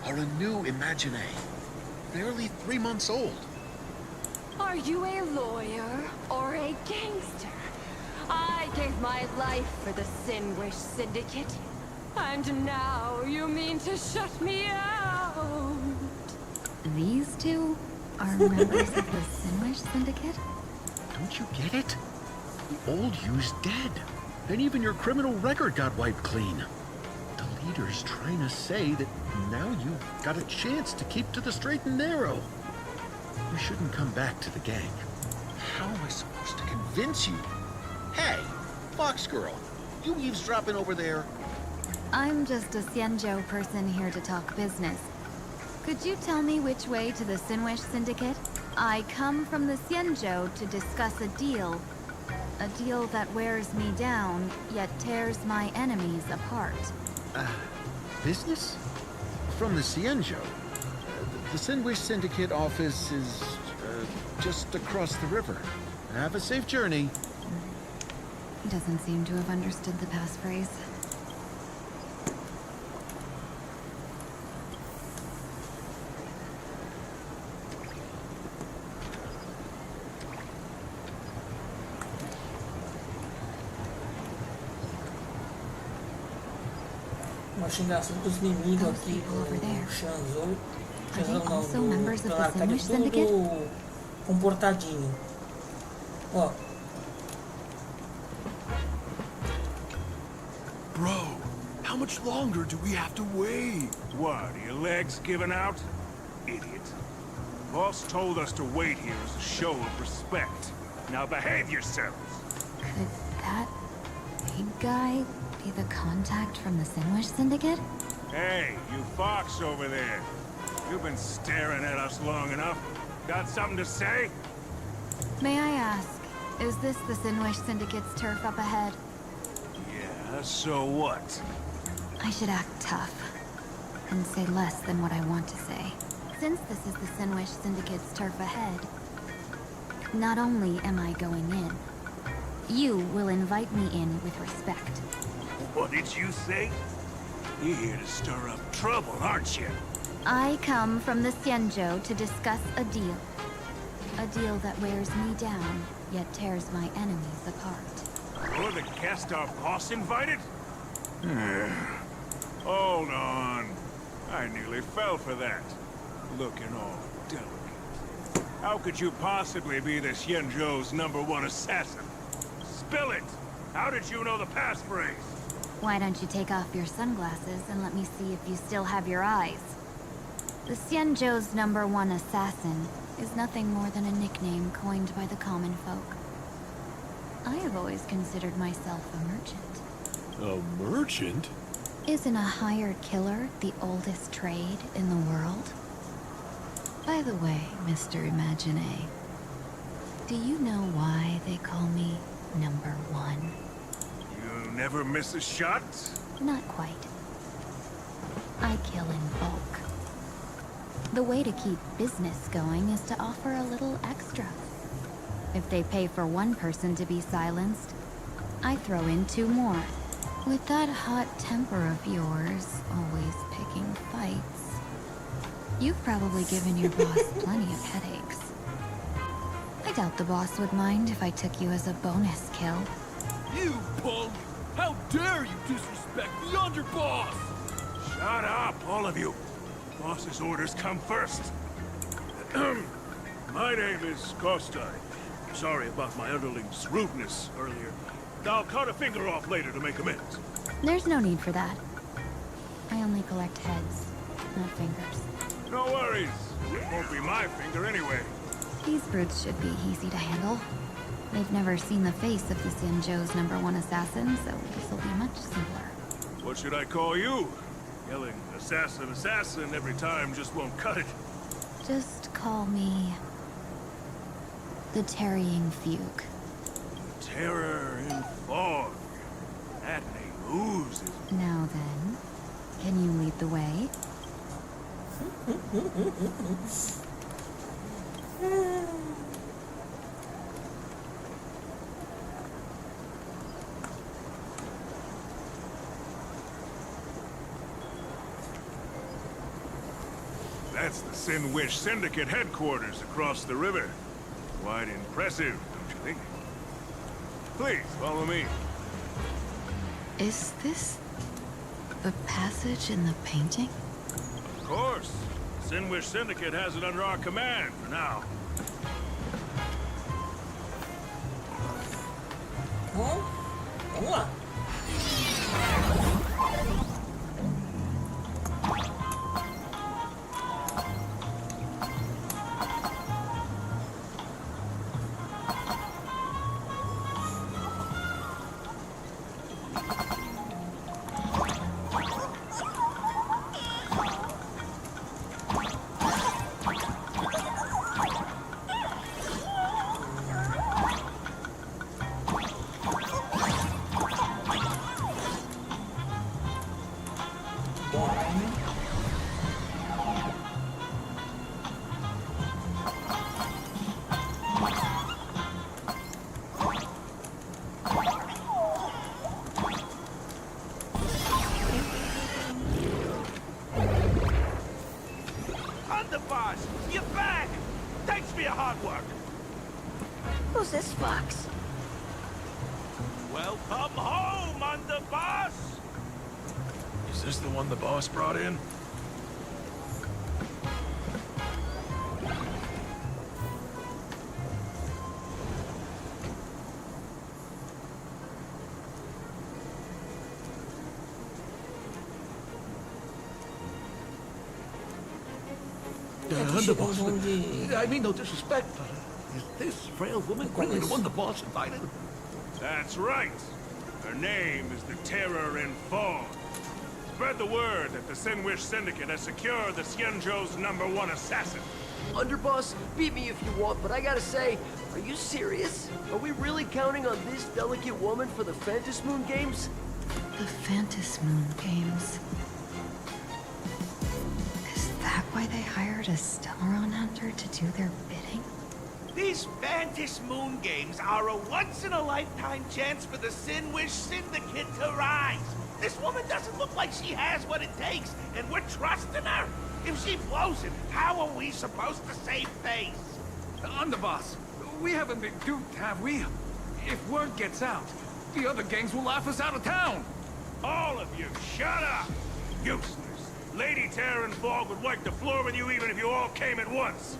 are a new Imaginee, barely 3 months old. Are you a lawyer or a gangster? I gave my life for the Sinwish Syndicate, and now you mean to shut me out? These two are members of the Sinwish Syndicate? Don't you get it? The old you's dead, and even your criminal record got wiped clean. The leader's trying to say that now you've got a chance to keep to the straight and narrow. You shouldn't come back to the gang. How am I supposed to convince you? Hey, Fox Girl, you eavesdropping over there? I'm just a Cienjo person here to talk business. Could you tell me which way to the Sinwish Syndicate? I come from the Cienjo to discuss a deal. A deal that wears me down, yet tears my enemies apart. Business? From the Cienjo. The Sinwish Syndicate office is just across the river. Have a safe journey. He doesn't seem to have understood the passphrase. Eu acho engraçado que os inimigos aqui, o Shanzou, não, do Planarcadia, tudo comportadinho. Ó. Bro, how much longer do we have to wait? What, are your legs giving out? Idiot. Boss told us to wait here as a show of respect. Now behave yourselves. Could that big guy be the contact from the Sinwish Syndicate? Hey, you fox over there. You've been staring at us long enough. Got something to say? May I ask, is this the Sinwish Syndicate's turf up ahead? Yeah, so what? I should act tough and say less than what I want to say. Since this is the Sinwish Syndicate's turf ahead, not only am I going in, you will invite me in with respect. What did you say? You're here to stir up trouble, aren't you? I come from the Cienjo to discuss a deal. A deal that wears me down, yet tears my enemies apart. You're the guest our boss invited? Hold on. I nearly fell for that. Looking all delicate. How could you possibly be the Xianzhou's #1 assassin? Spill it! How did you know the passphrase? Why don't you take off your sunglasses and let me see if you still have your eyes? The Xianzhou's #1 assassin is nothing more than a nickname coined by the common folk. I have always considered myself a merchant. A merchant? Isn't a hired killer the oldest trade in the world? By the way, Mr. Imagine, do you know why they call me #1? You never miss a shot? Not quite. I kill in bulk. The way to keep business going is to offer a little extra. If they pay for one person to be silenced, I throw in 2 more. With that hot temper of yours, always picking fights, you've probably given your boss plenty of headaches. I doubt the boss would mind if I took you as a bonus kill. You punk! How dare you disrespect the underboss! Shut up, all of you. Boss's orders come first. My name is Kostai. Sorry about my underling's rudeness earlier. I'll cut a finger off later to make amends. There's no need for that. I only collect heads, not fingers. No worries. It won't be my finger anyway. These brutes should be easy to handle. They've never seen the face of the Xianzhou's #1 assassin, so this will be much simpler. What should I call you? Yelling assassin, assassin every time just won't cut it. Just call me the Tarrying Fugue. Terror in fog. That name oozes. Now then, can you lead the way? That's the Sinwish Syndicate headquarters across the river. Quite impressive, don't you think? Please, follow me. Is this the passage in the painting? Of course. The Sinwish Syndicate has it under our command for now. Bom, vamos lá. You're back! Thanks for your hard work! Who's this fox? Welcome home, underboss! Is this the one the boss brought in? Underboss, I mean no disrespect, but is this frail woman really the one the boss invited? That's right. Her name is the Terror in Fog. Spread the word that the Sinwish Syndicate has secured the Xianzhou's #1 assassin. Underboss, beat me if you want, but I gotta say, are you serious? Are we really counting on this delicate woman for the Phantasmoon Games? The Phantasmoon Games. Is that why they hired a Stellaron hunter to do their bidding? These Phantasmoon Games are a once-in-a-lifetime chance for the Sinwish Syndicate to rise. This woman doesn't look like she has what it takes, and we're trusting her. If she blows it, how are we supposed to save face? Underboss, we haven't been duped, have we? If word gets out, the other gangs will laugh us out of town. All of you, shut up! Useless. Lady Terran Fog would wipe the floor with you even if you all came at once.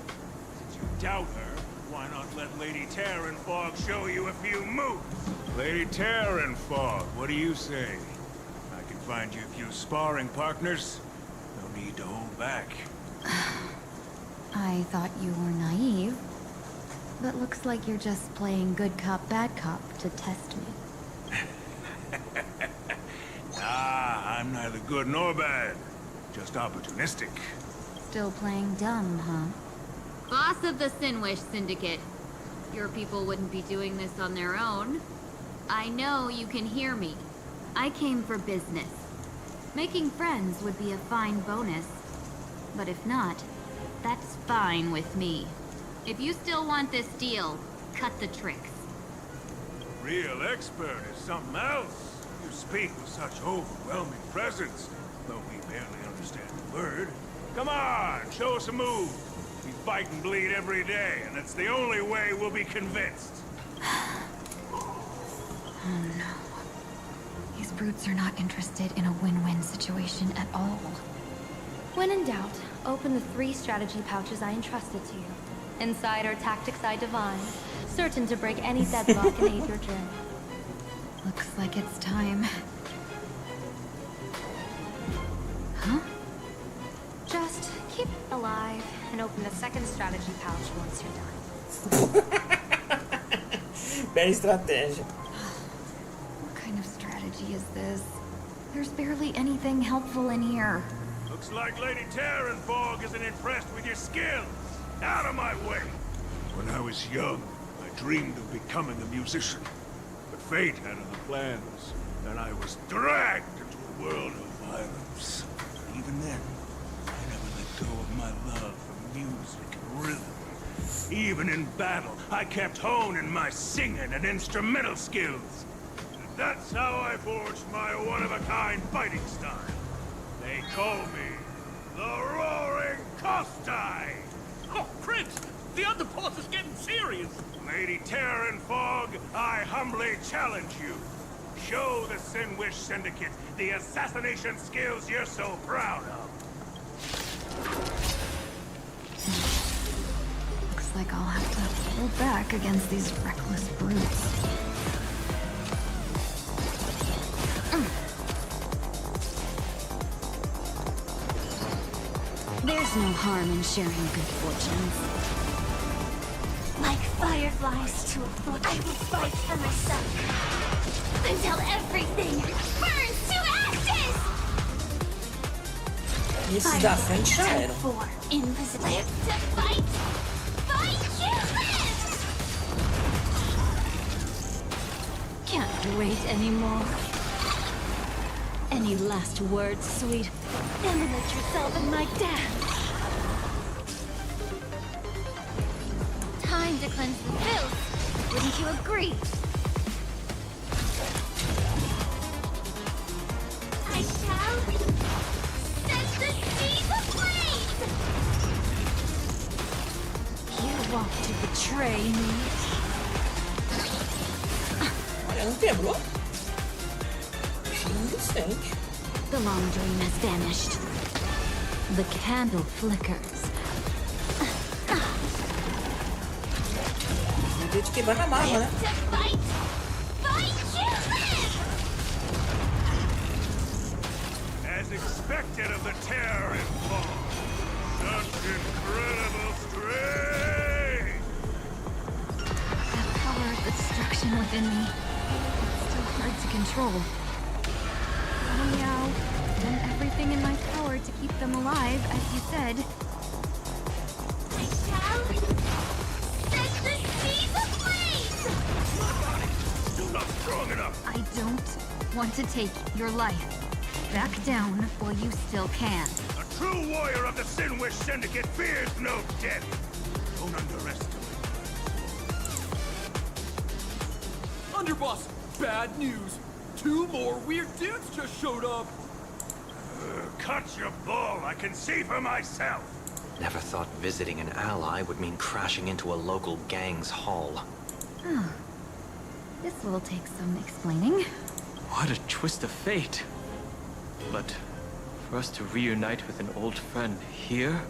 Since you doubt her, why not let Lady Terran Fog show you a few moves? Lady Terran Fog, what do you say? I can find you a few sparring partners. No need to hold back. I thought you were naive. But looks like you're just playing good cop, bad cop to test me. Ah, I'm neither good nor bad. Just opportunistic. Still playing dumb, huh? Boss of the Sinwish Syndicate. Your people wouldn't be doing this on their own. I know you can hear me. I came for business. Making friends would be a fine bonus. But if not, that's fine with me. If you still want this deal, cut the tricks. Real expert is something else. You speak with such overwhelming presence, though we barely understand the word. Come on, show us a move. We fight and bleed every day, and it's the only way we'll be convinced. Oh no. These brutes are not interested in a win-win situation at all. When in doubt, open the 3 strategy pouches I entrusted to you. Inside are tactics I divine, certain to break any deadlock and aid your journey. Looks like it's time. Huh? Just keep alive and open the 2nd strategy pouch once you're done. Bela estratégia. What kind of strategy is this? There's barely anything helpful in here. Looks like Lady Terran Fog isn't impressed with your skills. Out of my way! When I was young, I dreamed of becoming a musician. But fate had other plans, and I was dragged into a world of violence. But even then, I never let go of my love for music and rhythm. Even in battle, I kept honing my singing and instrumental skills. And that's how I forged my one-of-a-kind fighting style. They call me the Roaring Kostai! Oh, Prince! The underboss is getting serious! Lady Terran Fog, I humbly challenge you. Show the Sinwish Syndicate the assassination skills you're so proud of. Looks like I'll have to pull back against these reckless brutes. There's no harm in sharing good fortunes. Like fireflies to a book, I will fight for myself until everything burns to ashes! Esses da frente já eram. For invisible to fight! Fight you live! Can't wait anymore. Any last words, sweet? Emulate yourself in my dance! Time to cleanse the filth! Wouldn't you agree? I shall set the seas ablaze! You want to betray me? Olha, não quebrou? Resistente. The long dream has vanished. The candle flickers. Não tem de quebrar na marra, né? As expected of the Terran Fog. Such incredible strength! That power of destruction within me. It's still hard to control. Meow. Done everything in my power to keep them alive, as you said. I shall set the seas ablaze! Still not strong enough! I don't want to take your life. Back down while you still can. A true warrior of the Sinwish Syndicate fears no death! Don't underestimate. Underboss, bad news. 2 more weird dudes just showed up. Cut your bull, I can see for myself. Never thought visiting an ally would mean crashing into a local gang's hall. Oh. This will take some explaining. What a twist of fate. But for us to reunite with an old friend here?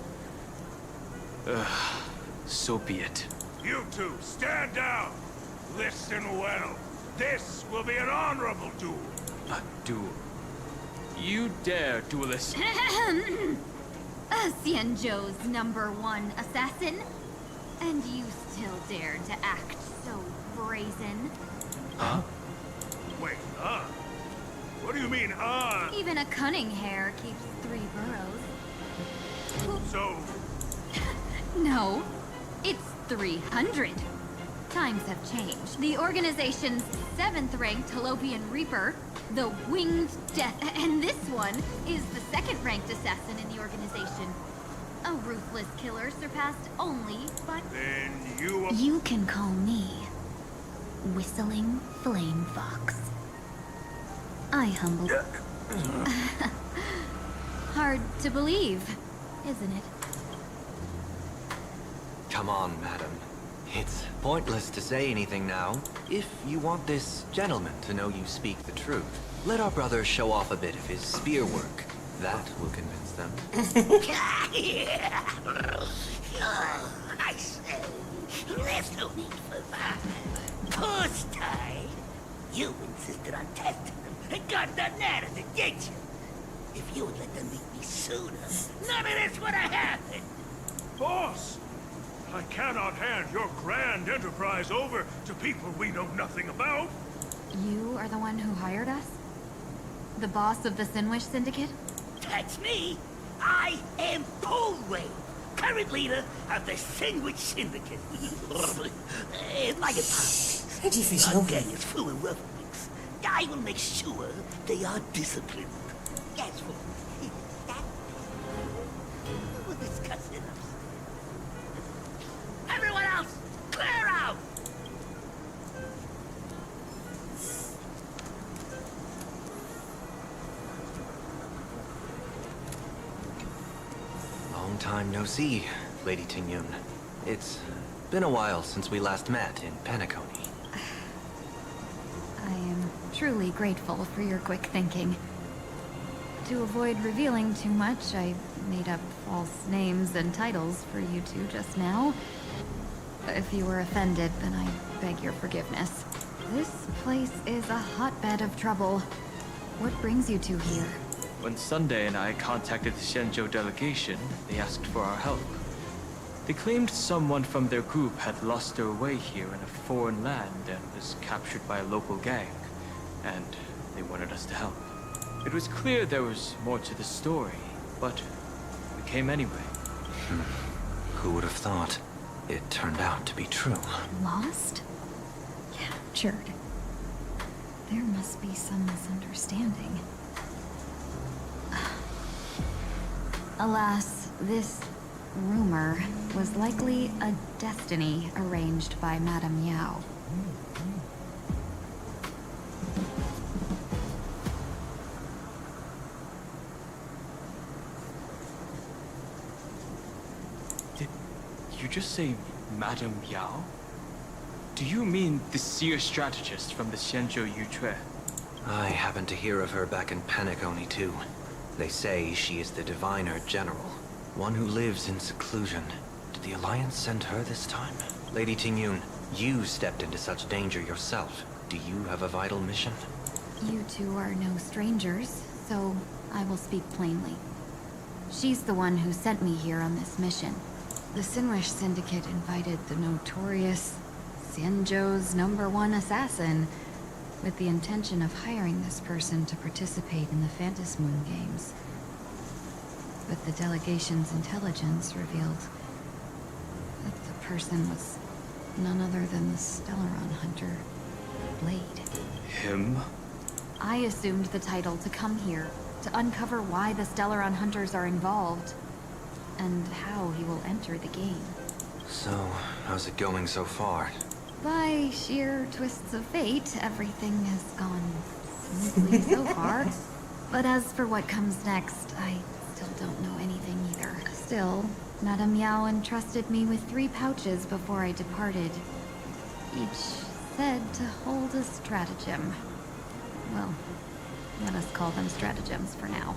So be it. You two, stand down! Listen well. This will be an honorable duel. A duel? You dare, duelist? Xianzhou's #1 assassin? And you still dare to act so brazen? Huh? Wait, what do you mean, Even a cunning hare keeps 3 burrows. So... No, it's 300. Times have changed. The organization's 7th-ranked Holopian Reaper, the Winged Death, and this one is the 2nd-ranked assassin in the organization. A ruthless killer surpassed only by... Then you... You can call me Whistling Flame Fox. I humbled... Hard to believe, isn't it? Come on, madam. It's pointless to say anything now. If you want this gentleman to know you speak the truth, let our brother show off a bit of his spear work. That will convince them. I say, there's no need for that. Push time. You insisted on testing them and got nothing out of it, didn't you? If you had let them meet me sooner, none of this would have happened. Boss! I cannot hand your grand enterprise over to people we know nothing about. You are the one who hired us? The boss of the Sinwish Syndicate? That's me. I am Polway, current leader of the Sinwish Syndicate. My apologies. Our gang is full of roughnecks. I will make sure they are disciplined. That's what we'll discuss it. Everyone else, clear out! Long time no see, Lady Tingyun. It's been a while since we last met in Penacony. I am truly grateful for your quick thinking. To avoid revealing too much, I made up false names and titles for you two just now. If you were offended, then I beg your forgiveness. This place is a hotbed of trouble. What brings you two here? When Sunday and I contacted the Xianzhou delegation, they asked for our help. They claimed someone from their group had lost their way here in a foreign land and was captured by a local gang, and they wanted us to help. It was clear there was more to the story, but we came anyway. Who would have thought? It turned out to be true. Lost? Captured. There must be some misunderstanding. Alas, this rumor was likely a destiny arranged by Madame Yao. You just say Madame Yao? Do you mean the seer strategist from the Xianzhou Yuchue? I happened to hear of her back in Penacony too. They say she is the Diviner General, one who lives in seclusion. Did the Alliance send her this time? Lady Tingyun, you stepped into such danger yourself. Do you have a vital mission? You two are no strangers, so I will speak plainly. She's the one who sent me here on this mission. The Sinwish Syndicate invited the notorious Xianzhou's #1 assassin with the intention of hiring this person to participate in the Phantasmoon Games. But the delegation's intelligence revealed that the person was none other than the Stellaron hunter, Blade. Him? I assumed the title to come here, to uncover why the Stellaron hunters are involved, and how he will enter the game. So, how's it going so far? By sheer twists of fate, everything has gone smoothly so far. But as for what comes next, I still don't know anything either. Still, Madame Yao entrusted me with 3 pouches before I departed. Each said to hold a stratagem. well, let us call them stratagems for now.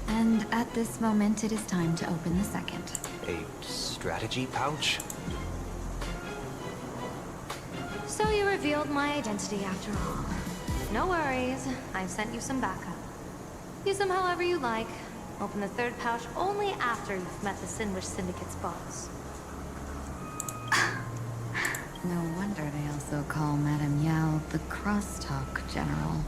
And at this moment, it is time to open the second. A strategy pouch? So you revealed my identity after all. No worries, I've sent you some backup. Use them however you like. Open the third pouch only after you've met the Sinwish Syndicate's boss. No wonder they also call Madame Yao the Crosstalk General.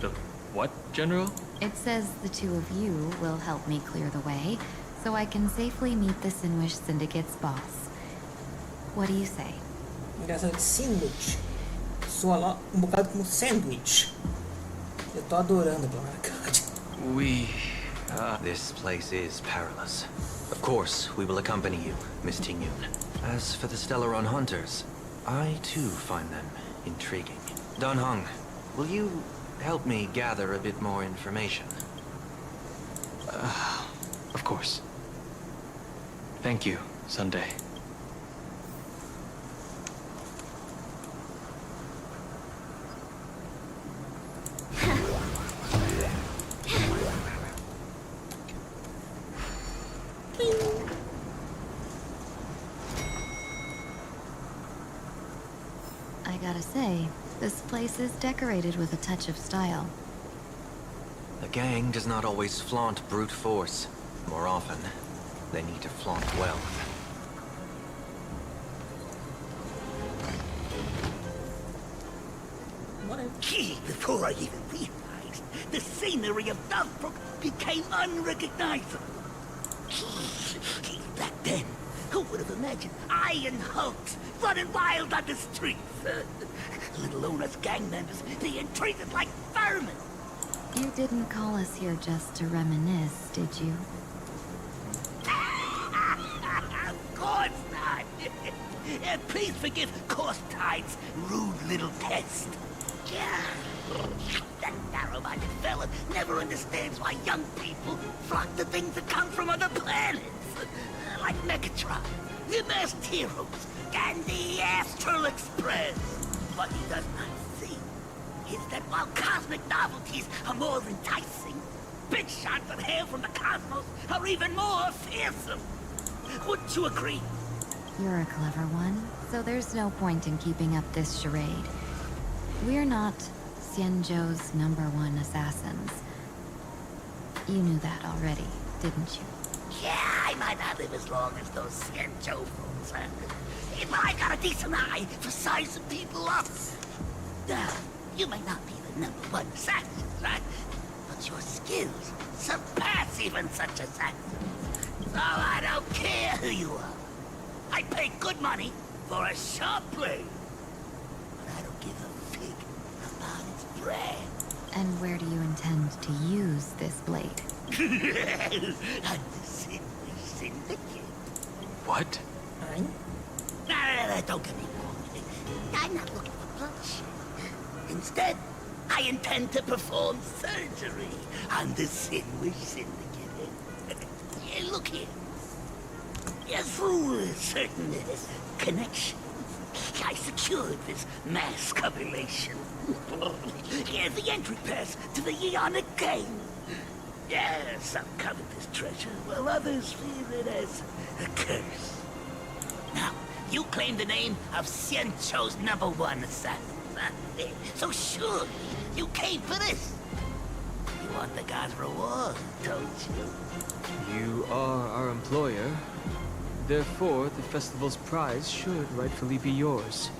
The what, General? It says the two of you will help me clear the way, so I can safely meet the Sinwish Syndicate's boss. What do you say? Engraçado, sandwich. Soa lá bocado como sandwich. Eu tô adorando a Planarcadia. This place is perilous. Of course, we will accompany you, Miss Ting-Yun. As for the Stellaron Hunters, I too find them intriguing. Dan Heng, will you help me gather a bit more information? Of course. Thank you, Sunday. I gotta say, this place is decorated with a touch of style. A gang does not always flaunt brute force. More often, they need to flaunt wealth. Gee, before I even realized, the scenery of Dovebrook became unrecognizable. Back then, who would have imagined iron hulks running wild on the streets? Let alone us gang members being treated like vermin. You didn't call us here just to reminisce, did you? Of course not. Please forgive Corstide's rude little test. That narrow-minded fella never understands why young people flock to things that come from other planets. Like Megatron, the Masked Heroes, and the Astral Express. What he does not see is that while cosmic novelties are more enticing, big shots that hail from the cosmos are even more fearsome. Wouldn't you agree? You're a clever one, so there's no point in keeping up this charade. We're not Xianzhou's #1 assassins. You knew that already, didn't you? Yeah, I might not live as long as those Xianzhou folks, but I got a decent eye for sizing people up. You may not be the #1 assassin, right? But your skills surpass even such assassins. So I don't care who you are. I pay good money for a sharp blade. But I don't give a fig about its brand. And where do you intend to use this blade? On the Sinwish Syndicate. What? Nah, don't get me wrong. I'm not looking for bloodshed. Instead, I intend to perform surgery on the Sinwish Syndicate. Look here. Through certain connections, I secured this mass copulation. The entry pass to the Ionic game. Some covet this treasure, while others feel it as a curse. Now, you claim the name of Xianzhou's #1 assassin. So surely you came for this. You want the god's reward, don't you? You are our employer. Therefore, the festival's prize should rightfully be yours.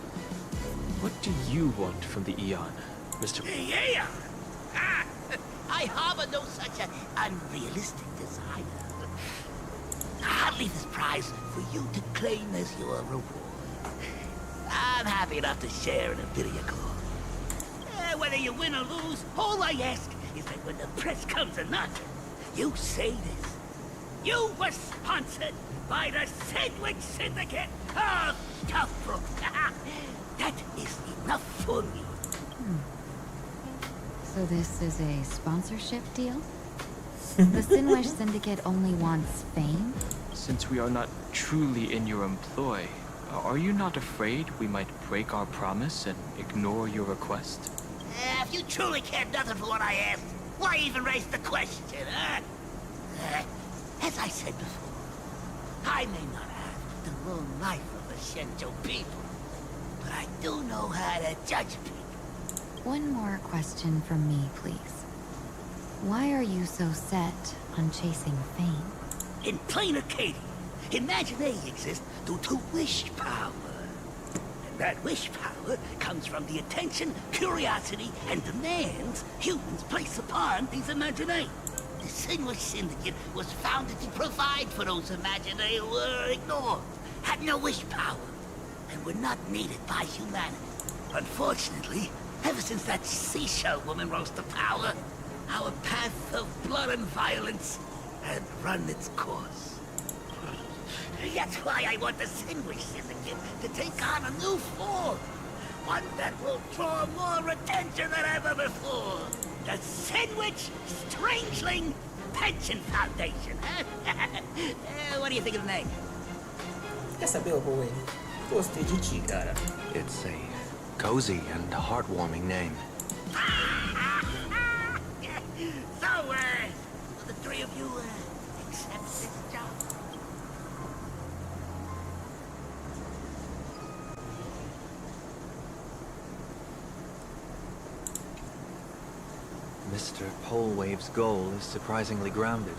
What do you want from the Eon, Mr. Yeah! I harbor no such an unrealistic desire. I'll leave this prize for you to claim as your reward. I'm happy enough to share in a bit of your glory. Whether you win or lose, all I ask is that when the press comes a knocking, you say this. You were sponsored by the Sinwish Syndicate of Dovebrook. That is enough for me. So this is a sponsorship deal? The Sinwish Syndicate only wants fame? Since we are not truly in your employ, are you not afraid we might break our promise and ignore your request? If you truly cared nothing for what I asked, why even raise the question, huh? As I said before, I may not have the long life of the Shenzhou people, but I do know how to judge people. One more question from me, please. Why are you so set on chasing fame? In Planarcadia, imagination exists due to wish power. And that wish power comes from the attention, curiosity, and demands humans place upon these imaginae. The Sinwish Syndicate was founded to provide for those imaginae who were ignored, had no wish power, and were not needed by humanity. Unfortunately, ever since that seashell woman rose to power, our path of blood and violence had run its course. That's why I want the Sinwish Syndicate to take on a new form. One that will draw more attention than ever before. The Sinwish Strangeling Pension Foundation, huh? What do you think of the name? Quer saber, boy? Gostei de ti, cara. It's a cozy and heartwarming name. So, will the three of you, accept this job? Mr. Polewave's goal is surprisingly grounded.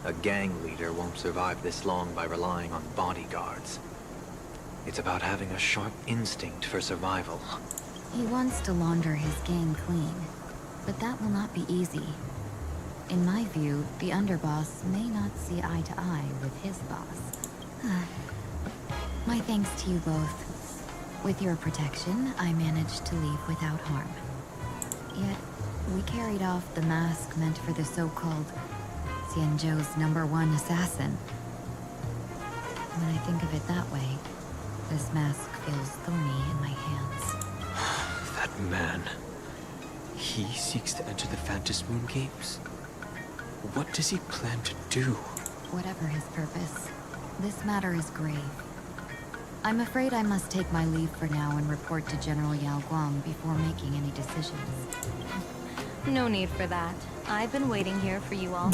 A gang leader won't survive this long by relying on bodyguards. It's about having a sharp instinct for survival. He wants to launder his gang clean, but that will not be easy. In my view, the underboss may not see eye to eye with his boss. My thanks to you both. With your protection, I managed to leave without harm. Yet, we carried off the mask meant for the so-called Xianzhou's #1 assassin. When I think of it that way, this mask feels thorny in my hands. That man. He seeks to enter the Phantom Moon Games? What does he plan to do? Whatever his purpose, this matter is grave. I'm afraid I must take my leave for now and report to General Yao Guang before making any decisions. No need for that. I've been waiting here for you all.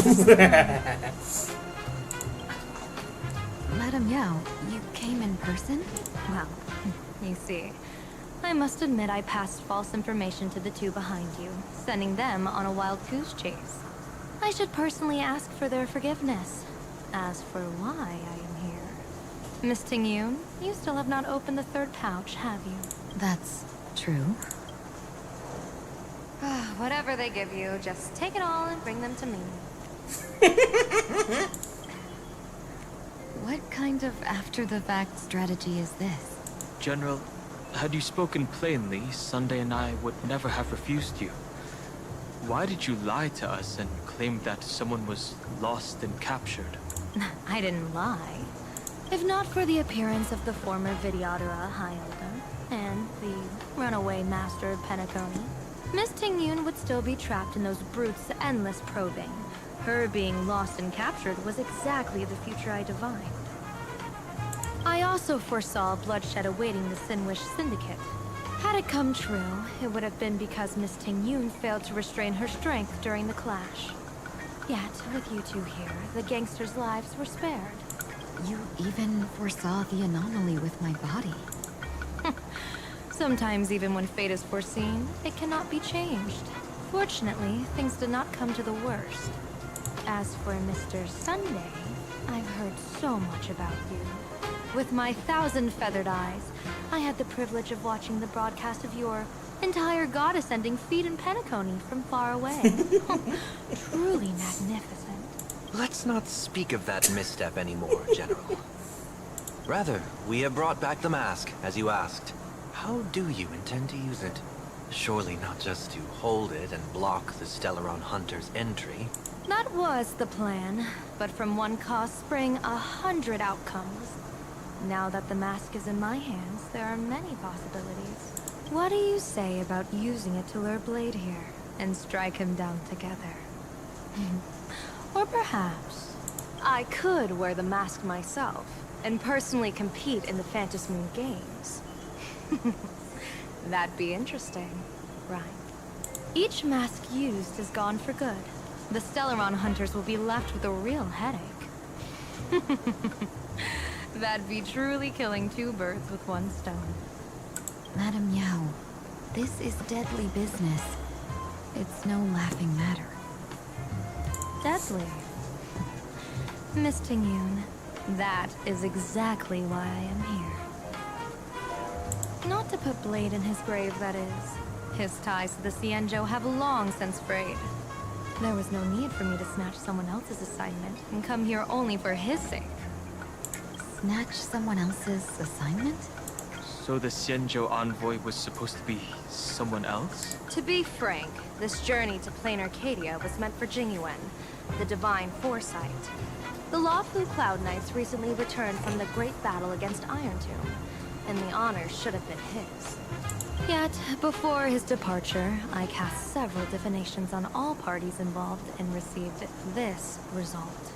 Madam Yao, you came in person? Well, you see, I must admit I passed false information to the two behind you, sending them on a wild goose chase. I should personally ask for their forgiveness. As for why I am here... Miss Tingyun, you still have not opened the third pouch, have you? That's true. Whatever they give you, just take it all and bring them to me. What kind of after-the-fact strategy is this? General, had you spoken plainly, Sunday and I would never have refused you. Why did you lie to us and claim that someone was lost and captured? I didn't lie. If not for the appearance of the former Vidyadhara High Elder and the runaway Master of Penacony, Miss Tingyun would still be trapped in those brutes' endless probing. Her being lost and captured was exactly the future I divined. I also foresaw bloodshed awaiting the Sinwish Syndicate. Had it come true, it would have been because Miss Tingyun failed to restrain her strength during the clash. Yet, with you two here, the gangsters' lives were spared. You even foresaw the anomaly with my body. Sometimes even when fate is foreseen, it cannot be changed. Fortunately, things did not come to the worst. As for Mr. Sunday, I've heard so much about you. With my 1,000 feathered eyes, I had the privilege of watching the broadcast of your entire goddess-ending feat in Penacony from far away. Truly magnificent. Let's not speak of that misstep anymore, General. Rather, we have brought back the mask, as you asked. How do you intend to use it? Surely not just to hold it and block the Stellaron Hunter's entry. That was the plan, but from one cause spring 100 outcomes. Now that the mask is in my hands, there are many possibilities. What do you say about using it to lure Blade here, and strike him down together? Or perhaps, I could wear the mask myself, and personally compete in the Phantom Moon Games. That'd be interesting, right? Each mask used is gone for good. The Stellaron hunters will be left with a real headache. That'd be truly killing two birds with one stone. Madam Yao, this is deadly business. It's no laughing matter. Deadly? Miss Tingyun, that is exactly why I am here. Not to put blade in his grave, that is. His ties to the Xianzhou have long since frayed. There was no need for me to snatch someone else's assignment and come here only for his sake. Snatch someone else's assignment? So the Xianzhou envoy was supposed to be someone else? To be frank, this journey to Planarcadia was meant for Jingyuan, the divine foresight. The Lawfu Cloud Knights recently returned from the great battle against Iron Tomb, and the honor should have been his. Yet, before his departure, I cast several divinations on all parties involved and received this result.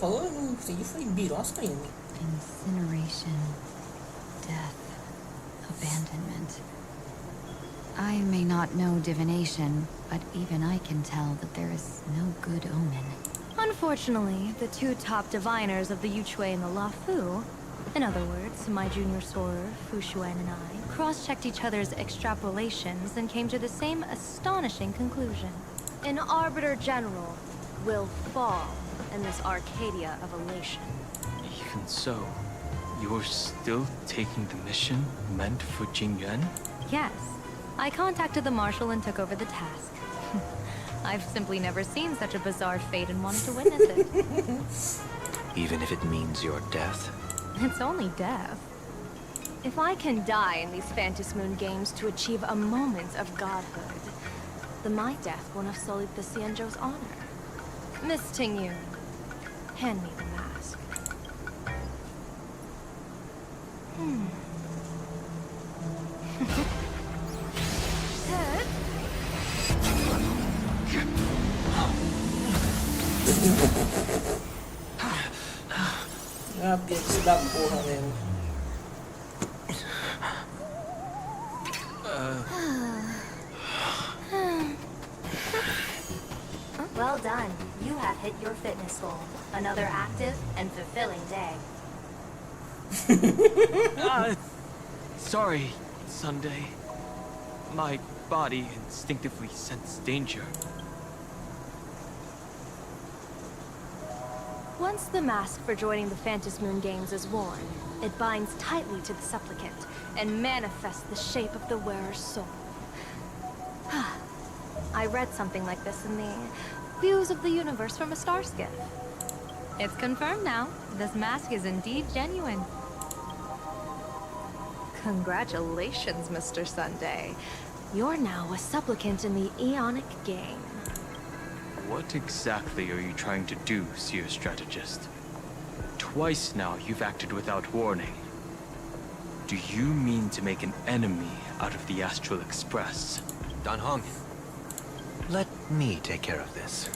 Falou, eu não sei, foi birosca ainda. Incineration, death, abandonment. I may not know divination, but even I can tell that there is no good omen. Unfortunately, the two top diviners of the Yuchui and the Lawfu, in other words, my junior sorer, Fu Xuan and I, cross-checked each other's extrapolations and came to the same astonishing conclusion. An Arbiter General will fall in this Arcadia of elation. Even so, you're still taking the mission meant for Jingyuan? Yes. I contacted the Marshal and took over the task. I've simply never seen such a bizarre fate and wanted to witness it. Even if it means your death? It's only death. If I can die in these Phantom Moon games to achieve a moment of godhood, then my death won't have sullied the Xianzhou's honor. Miss Tingyun, hand me the mask. Ah, pix da porra mesmo. Well done. You have hit your fitness goal. Another active and fulfilling day. Sorry, Sunday. My body instinctively sensed danger. Once the mask for joining the Phantom Moon games is worn, it binds tightly to the supplicant and manifests the shape of the wearer's soul. I read something like this in the Views of the Universe from a Star Skiff. It's confirmed now. This mask is indeed genuine. Congratulations, Mr. Sunday. You're now a supplicant in the Aeonic game. What exactly are you trying to do, Seer Strategist? Twice now you've acted without warning. Do you mean to make an enemy out of the Astral Express? Dan Heng, let me take care of this.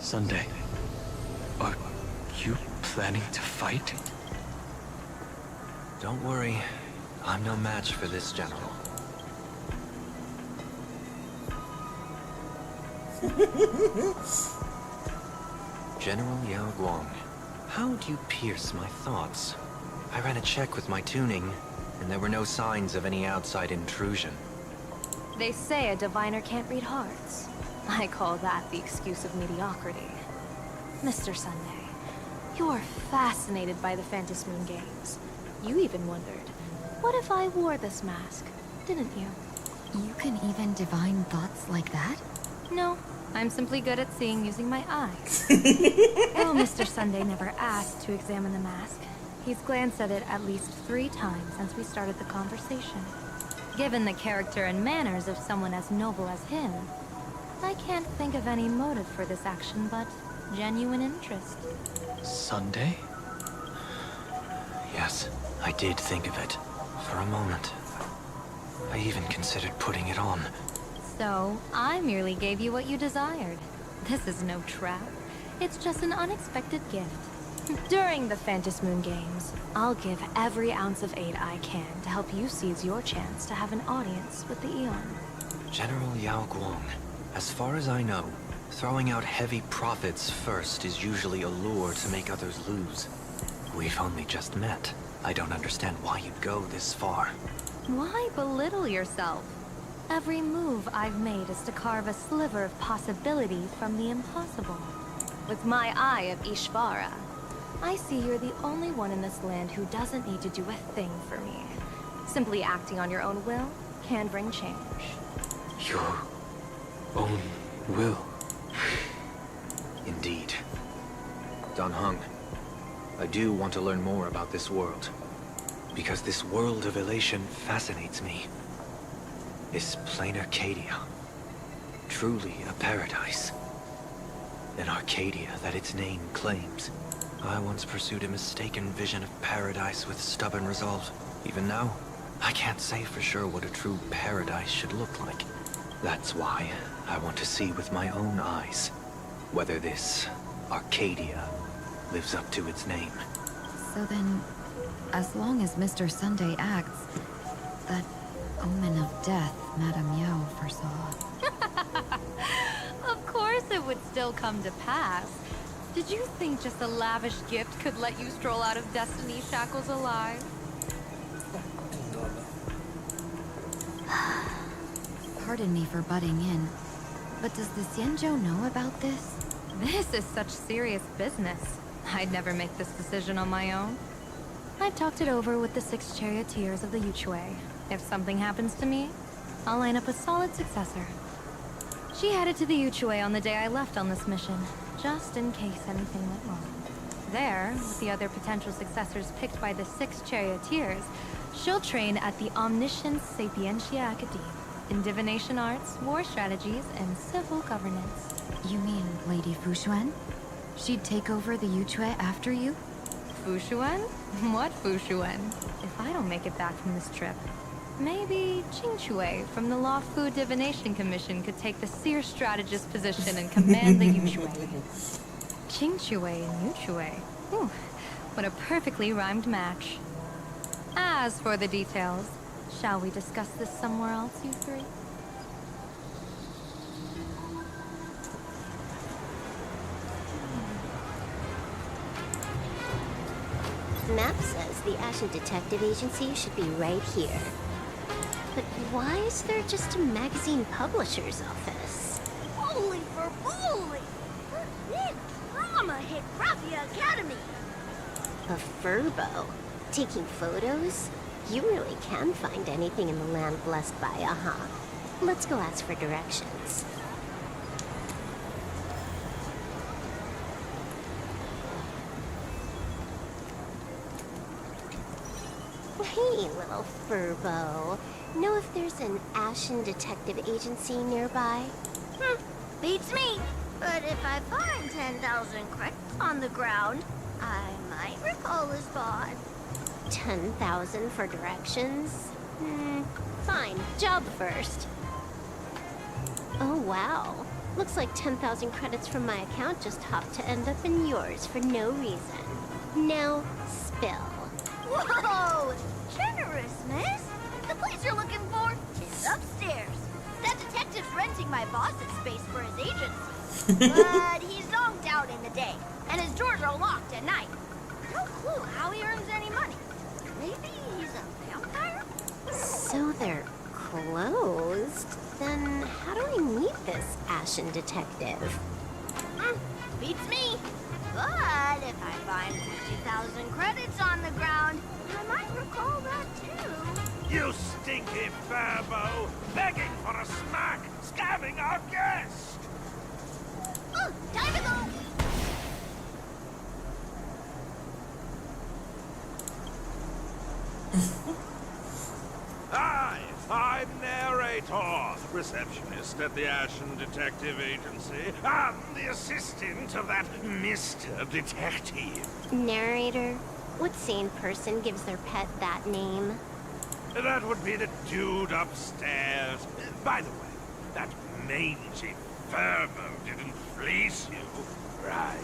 Sunday, are you planning to fight? Don't worry, I'm no match for this general. General Yao Guang, how do you pierce my thoughts? I ran a check with my tuning, and there were no signs of any outside intrusion. They say a diviner can't read hearts. I call that the excuse of mediocrity. Mr. Sunday, you're fascinated by the Phantom Moon games. You even wondered, what if I wore this mask, didn't you? You can even divine thoughts like that? No, I'm simply good at seeing using my eyes. Though Mr. Sunday never asked to examine the mask, he's glanced at it at least 3 times since we started the conversation. Given the character and manners of someone as noble as him, I can't think of any motive for this action but genuine interest. Sunday? Yes, I did think of it. For a moment. I even considered putting it on. So, I merely gave you what you desired. This is no trap. It's just an unexpected gift. During the Phantasmoon Games, I'll give every ounce of aid I can to help you seize your chance to have an audience with the Eon. General Yao Guang, as far as I know, throwing out heavy profits first is usually a lure to make others lose. We've only just met. I don't understand why you'd go this far. Why belittle yourself? Every move I've made is to carve a sliver of possibility from the impossible. With my eye of Ishvara, I see you're the only one in this land who doesn't need to do a thing for me. Simply acting on your own will can bring change. Your own will. Indeed. Dan Heng, I do want to learn more about this world. Because this world of elation fascinates me. Is Planarcadia truly a paradise? An Arcadia that its name claims. I once pursued a mistaken vision of paradise with stubborn resolve. Even now, I can't say for sure what a true paradise should look like. That's why I want to see with my own eyes whether this Arcadia lives up to its name. So then, as long as Mr. Sunday acts, that omen of death Madame Yao foresaw. Of course it would still come to pass. Did you think just a lavish gift could let you stroll out of Destiny's shackles alive? Pardon me for butting in, but does the Xianzhou know about this? This is such serious business. I'd never make this decision on my own. I've talked it over with the 6 charioteers of the Yuchui. If something happens to me, I'll line up a solid successor. She headed to the Yuchui on the day I left on this mission, just in case anything went wrong. There, with the other potential successors picked by the 6 charioteers, she'll train at the Omniscience Sapientia Academy in divination arts, war strategies, and civil governance. You mean Lady Fushuan? She'd take over the Yuchui after you? Fushuan? What Fushuan? If I don't make it back from this trip, maybe Qingchui from the Law Fu Divination Commission could take the seer strategist position and command the Yuchui. Qingchui and Yuchui. Ooh, what a perfectly rhymed match. As for the details, shall we discuss this somewhere else, you three? Map says the Ashen Detective Agency should be right here. But why is there just a magazine publisher's office? Holy for bowling! Big drama hit Raffia Academy! A furbo? Taking photos? You really can find anything in the land blessed by Aha. Let's go ask for directions. Hey, little furbo. Know if there's an Ashen Detective Agency nearby? Beats me. But if I find 10,000 credits on the ground, I might recall a spot. 10,000 for directions? Fine. Job first. Oh, wow. Looks like 10,000 credits from my account just hopped to end up in yours for no reason. Now, spill. Whoa! Generous, miss. The place you're looking for is upstairs. That detective's renting my boss's space for his agency. But he's zonked out in the day, and his doors are locked at night. No clue how he earns any money. Maybe he's a vampire? So they're closed? Then how do I meet this Ashen Detective? Beats me. But if I find 50,000 credits on the ground, I might recall that too. You stinky furbo! Begging for a smack! Scamming our guest! Time to go! Hi, I'm narrator, receptionist. receptionist at the Ashen Detective Agency. I'm the assistant of that Mr. Detective. Narrator, what sane person gives their pet that name? That would be the dude upstairs. By the way, that mangy Furbo didn't fleece you, right?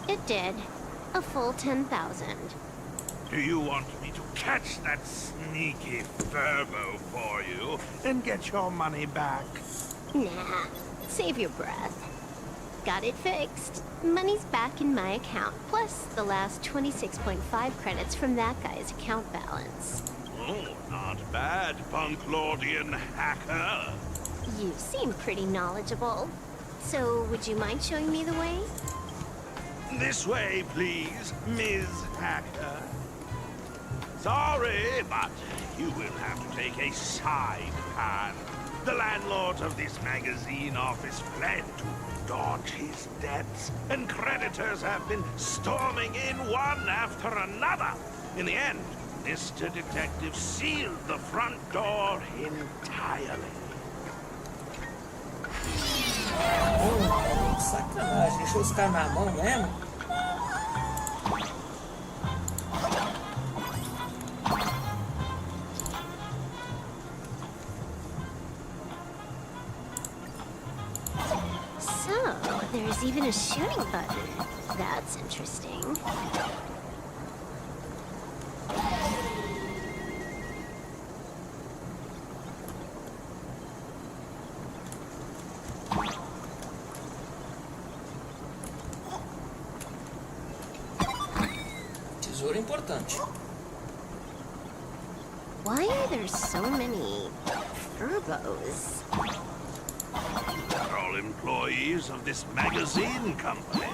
It did. A full 10,000. Do you want me to catch that sneaky Furbo for you and get your money back? Nah, save your breath. Got it fixed. Money's back in my account, plus the last 26.5 credits from that guy's account balance. Oh, not bad, Punklordian hacker. You seem pretty knowledgeable. So, would you mind showing me the way? This way, please, Ms. Hacker. Sorry, but you will have to take a side path. The landlord of this magazine office fled to dodge his debts, and creditors have been storming in one after another. In the end, Mr. Detective sealed the front door entirely. Oh, sacanagem, deixou os caras na mão mesmo? So, there's even a shooting button. That's interesting. Tesouro importante. Why are there so many Furbos? They're all employees of this magazine company.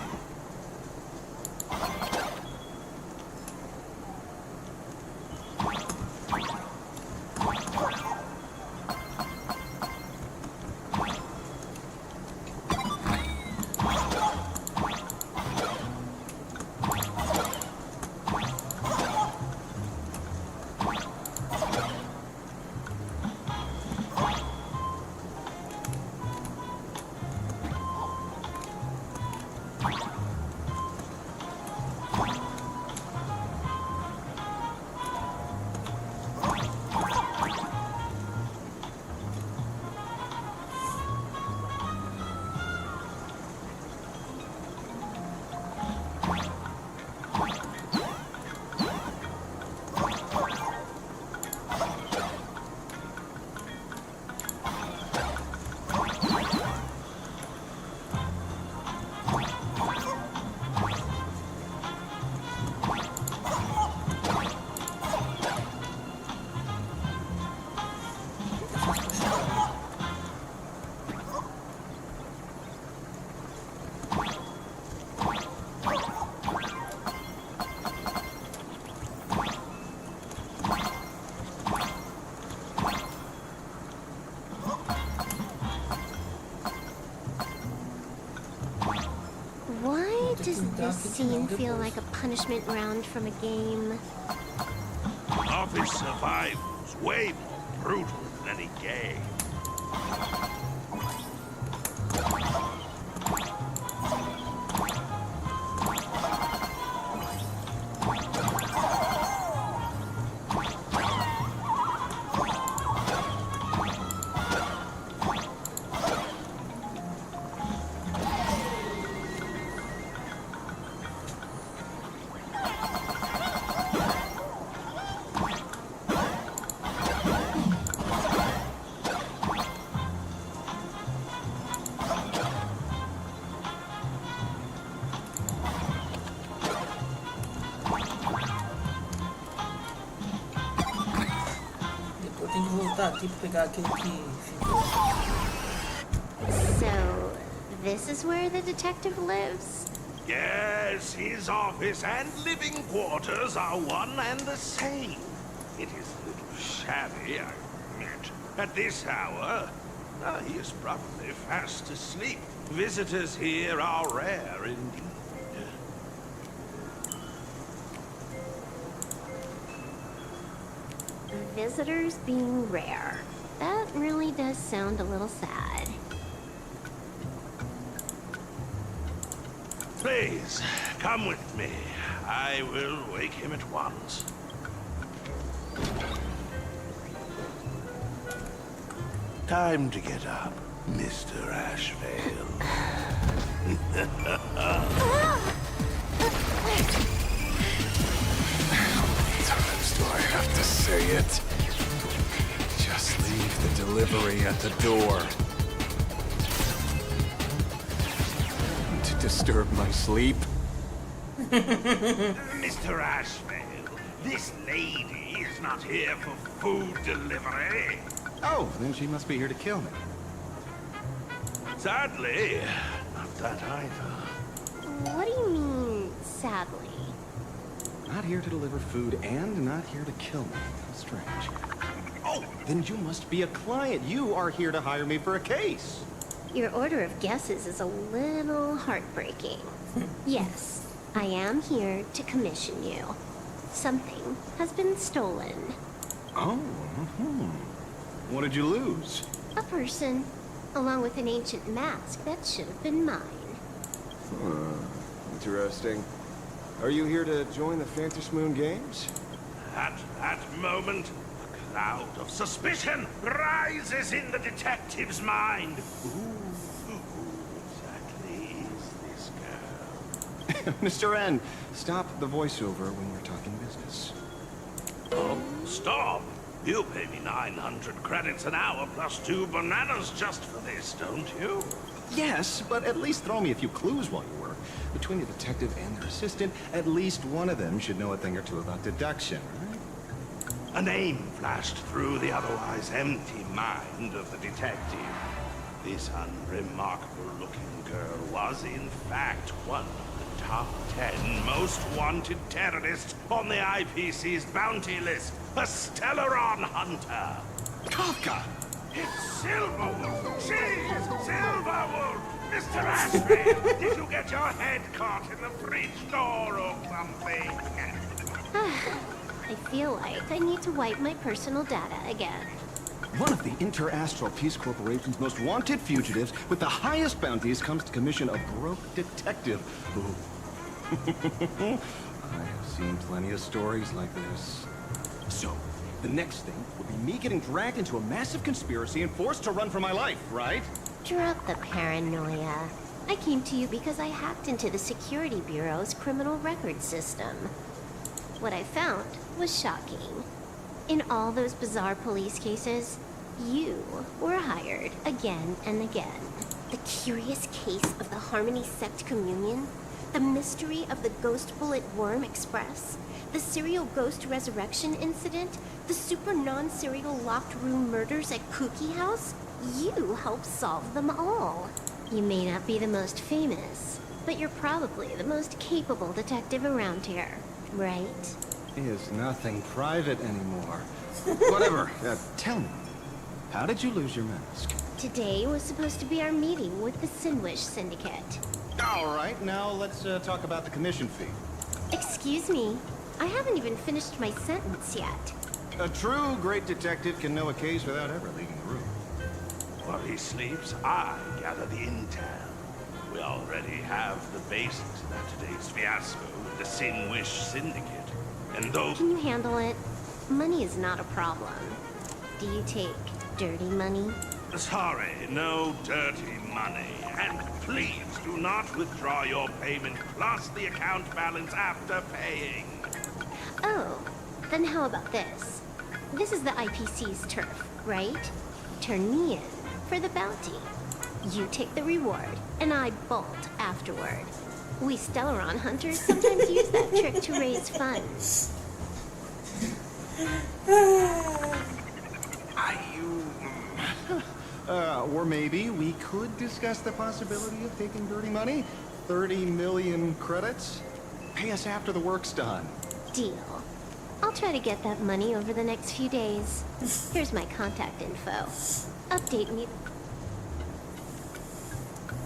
Does this scene feel like a punishment round from a game? Office survival's way more brutal than a game. Aqui para pegar aquele que ficou. So, this is where the detective lives? Yes, his office and living quarters are one and the same. It is a little shabby, I admit. At this hour, he is probably fast asleep. Visitors here are rare indeed. Visitors being rare. That really does sound a little sad. Please, come with me. I will wake him at once. Time to get up, Mr. Ashvale. How many times do I have to say it? Just leave the delivery at the door. To disturb my sleep? Mr. Ashvale, this lady is not here for food delivery. Oh, then she must be here to kill me. Sadly, not that either. What do you mean, sadly? Not here to deliver food and not here to kill me. Strange. Oh, then you must be a client. You are here to hire me for a case. Your order of guesses is a little heartbreaking. Yes, I am here to commission you. Something has been stolen. Oh, what did you lose? A person, along with an ancient mask that should have been mine. Interesting. Are you here to join the Phantasmoon Games? At that moment, a cloud of suspicion rises in the detective's mind. Who exactly is this girl? Mr. N, stop the voiceover when we're talking business. Oh, stop! You pay me 900 credits an hour plus 2 bananas just for this, don't you? Yes, but at least throw me a few clues while you work. Between the detective and their assistant, at least one of them should know a thing or two about deduction, right? A name flashed through the otherwise empty mind of the detective. This unremarkable-looking girl was, in fact, one of the top 10 most wanted terrorists on the IPC's bounty list. A Stellaron hunter. Kafka! It's Silverwood! She is Silverwood! Mr. Ashby, did you get your head caught in the fridge door or something? I feel like I need to wipe my personal data again. One of the Interastral Peace Corporation's most wanted fugitives with the highest bounties comes to commission a broke detective who... I have seen plenty of stories like this. So, the next thing would be me getting dragged into a massive conspiracy and forced to run for my life, right? Drop the paranoia. I came to you because I hacked into the Security Bureau's criminal record system. What I found was shocking. In all those bizarre police cases, you were hired again and again. The curious case of the Harmony Sect Communion, the mystery of the Ghost Bullet Worm Express, the serial ghost resurrection incident, the super non-serial locked room murders at Kooky House. You helped solve them all. You may not be the most famous, but you're probably the most capable detective around here, right? Is nothing private anymore. Whatever. Tell me, how did you lose your mask? Today was supposed to be our meeting with the Sinwish Syndicate. All right, now let's talk about the commission fee. Excuse me, I haven't even finished my sentence yet. A true great detective can know a case without ever leaving the room. While he sleeps, I gather the intel. We already have the basics of that today's fiasco with the Sinwish Syndicate. And those... Can you handle it? Money is not a problem. Do you take dirty money? Sorry, no dirty money. And please do not withdraw your payment plus the account balance after paying. Oh, then how about this? This is the IPC's turf, right? Turn me in for the bounty. You take the reward, and I bolt afterward. We Stellaron hunters sometimes use that trick to raise funds. Or maybe we could discuss the possibility of taking dirty money. 30 million credits. Pay us after the work's done. Deal. I'll try to get that money over the next few days. Here's my contact info. Update me.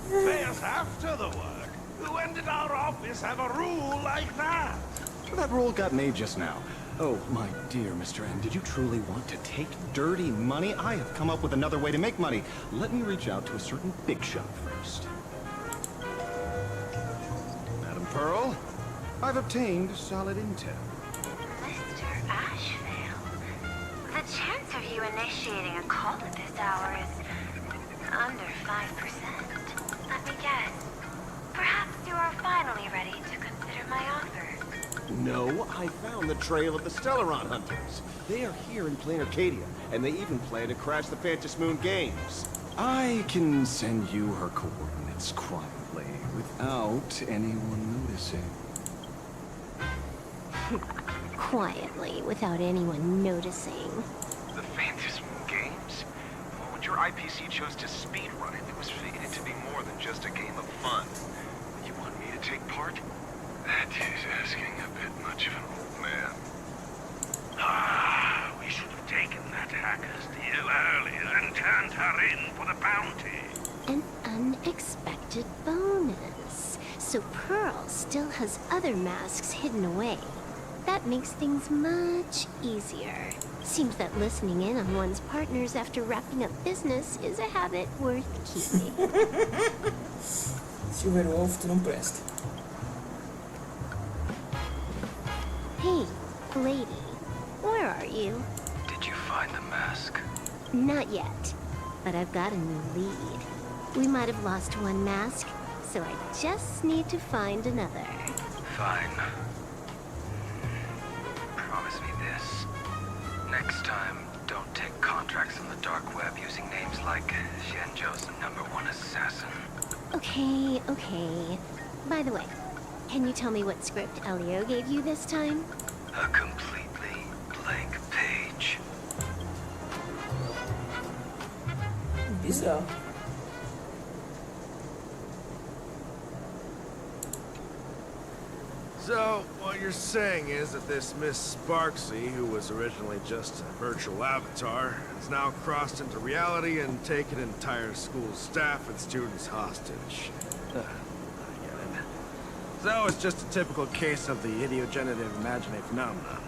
Pay us after the work? When did our office have a rule like that? That rule got made just now. Oh, my dear Mr. M, did you truly want to take dirty money? I have come up with another way to make money. Let me reach out to a certain big shot first. Pearl. I've obtained solid intel. Mr. Ashvale, the chance of you initiating a cult at this hour is under 5%. Let me guess. Perhaps you are finally ready to consider my offer. No, I found the trail of the Stellaron Hunters. They are here in Planarcadia, and they even plan to crash the Phantasmoon Games. I can send you her coordinates quietly, without anyone noticing. Quietly, without anyone noticing. The Phantasmoon Games? Well, when your IPC chose to speedrun it, it was fated to be more than just a game of fun. You want me to take part? That is asking a bit much of an old man. Ah, we should have taken that hacker's deal earlier and turned her in for the bounty. An unexpected bonus. So Pearl still has other masks hidden away. That makes things much easier. Seems that listening in on one's partners after wrapping up business is a habit worth keeping. Silverwolf, tu não presta. Hey, lady. Where are you? Did you find the mask? Not yet, but I've got a new lead. We might have lost one mask, so I just need to find another. Fine. Promise me this. Next time, don't take contracts on the dark web using names like Xianzhou's #1 assassin. Okay. By the way, can you tell me what script Elio gave you this time? A completely blank page. Bizarro. So, what you're saying is that this Miss Sparksy, who was originally just a virtual avatar, has now crossed into reality and taken an entire school staff and students hostage. I get it. So it's just a typical case of the idiogenerative imaginary phenomenon.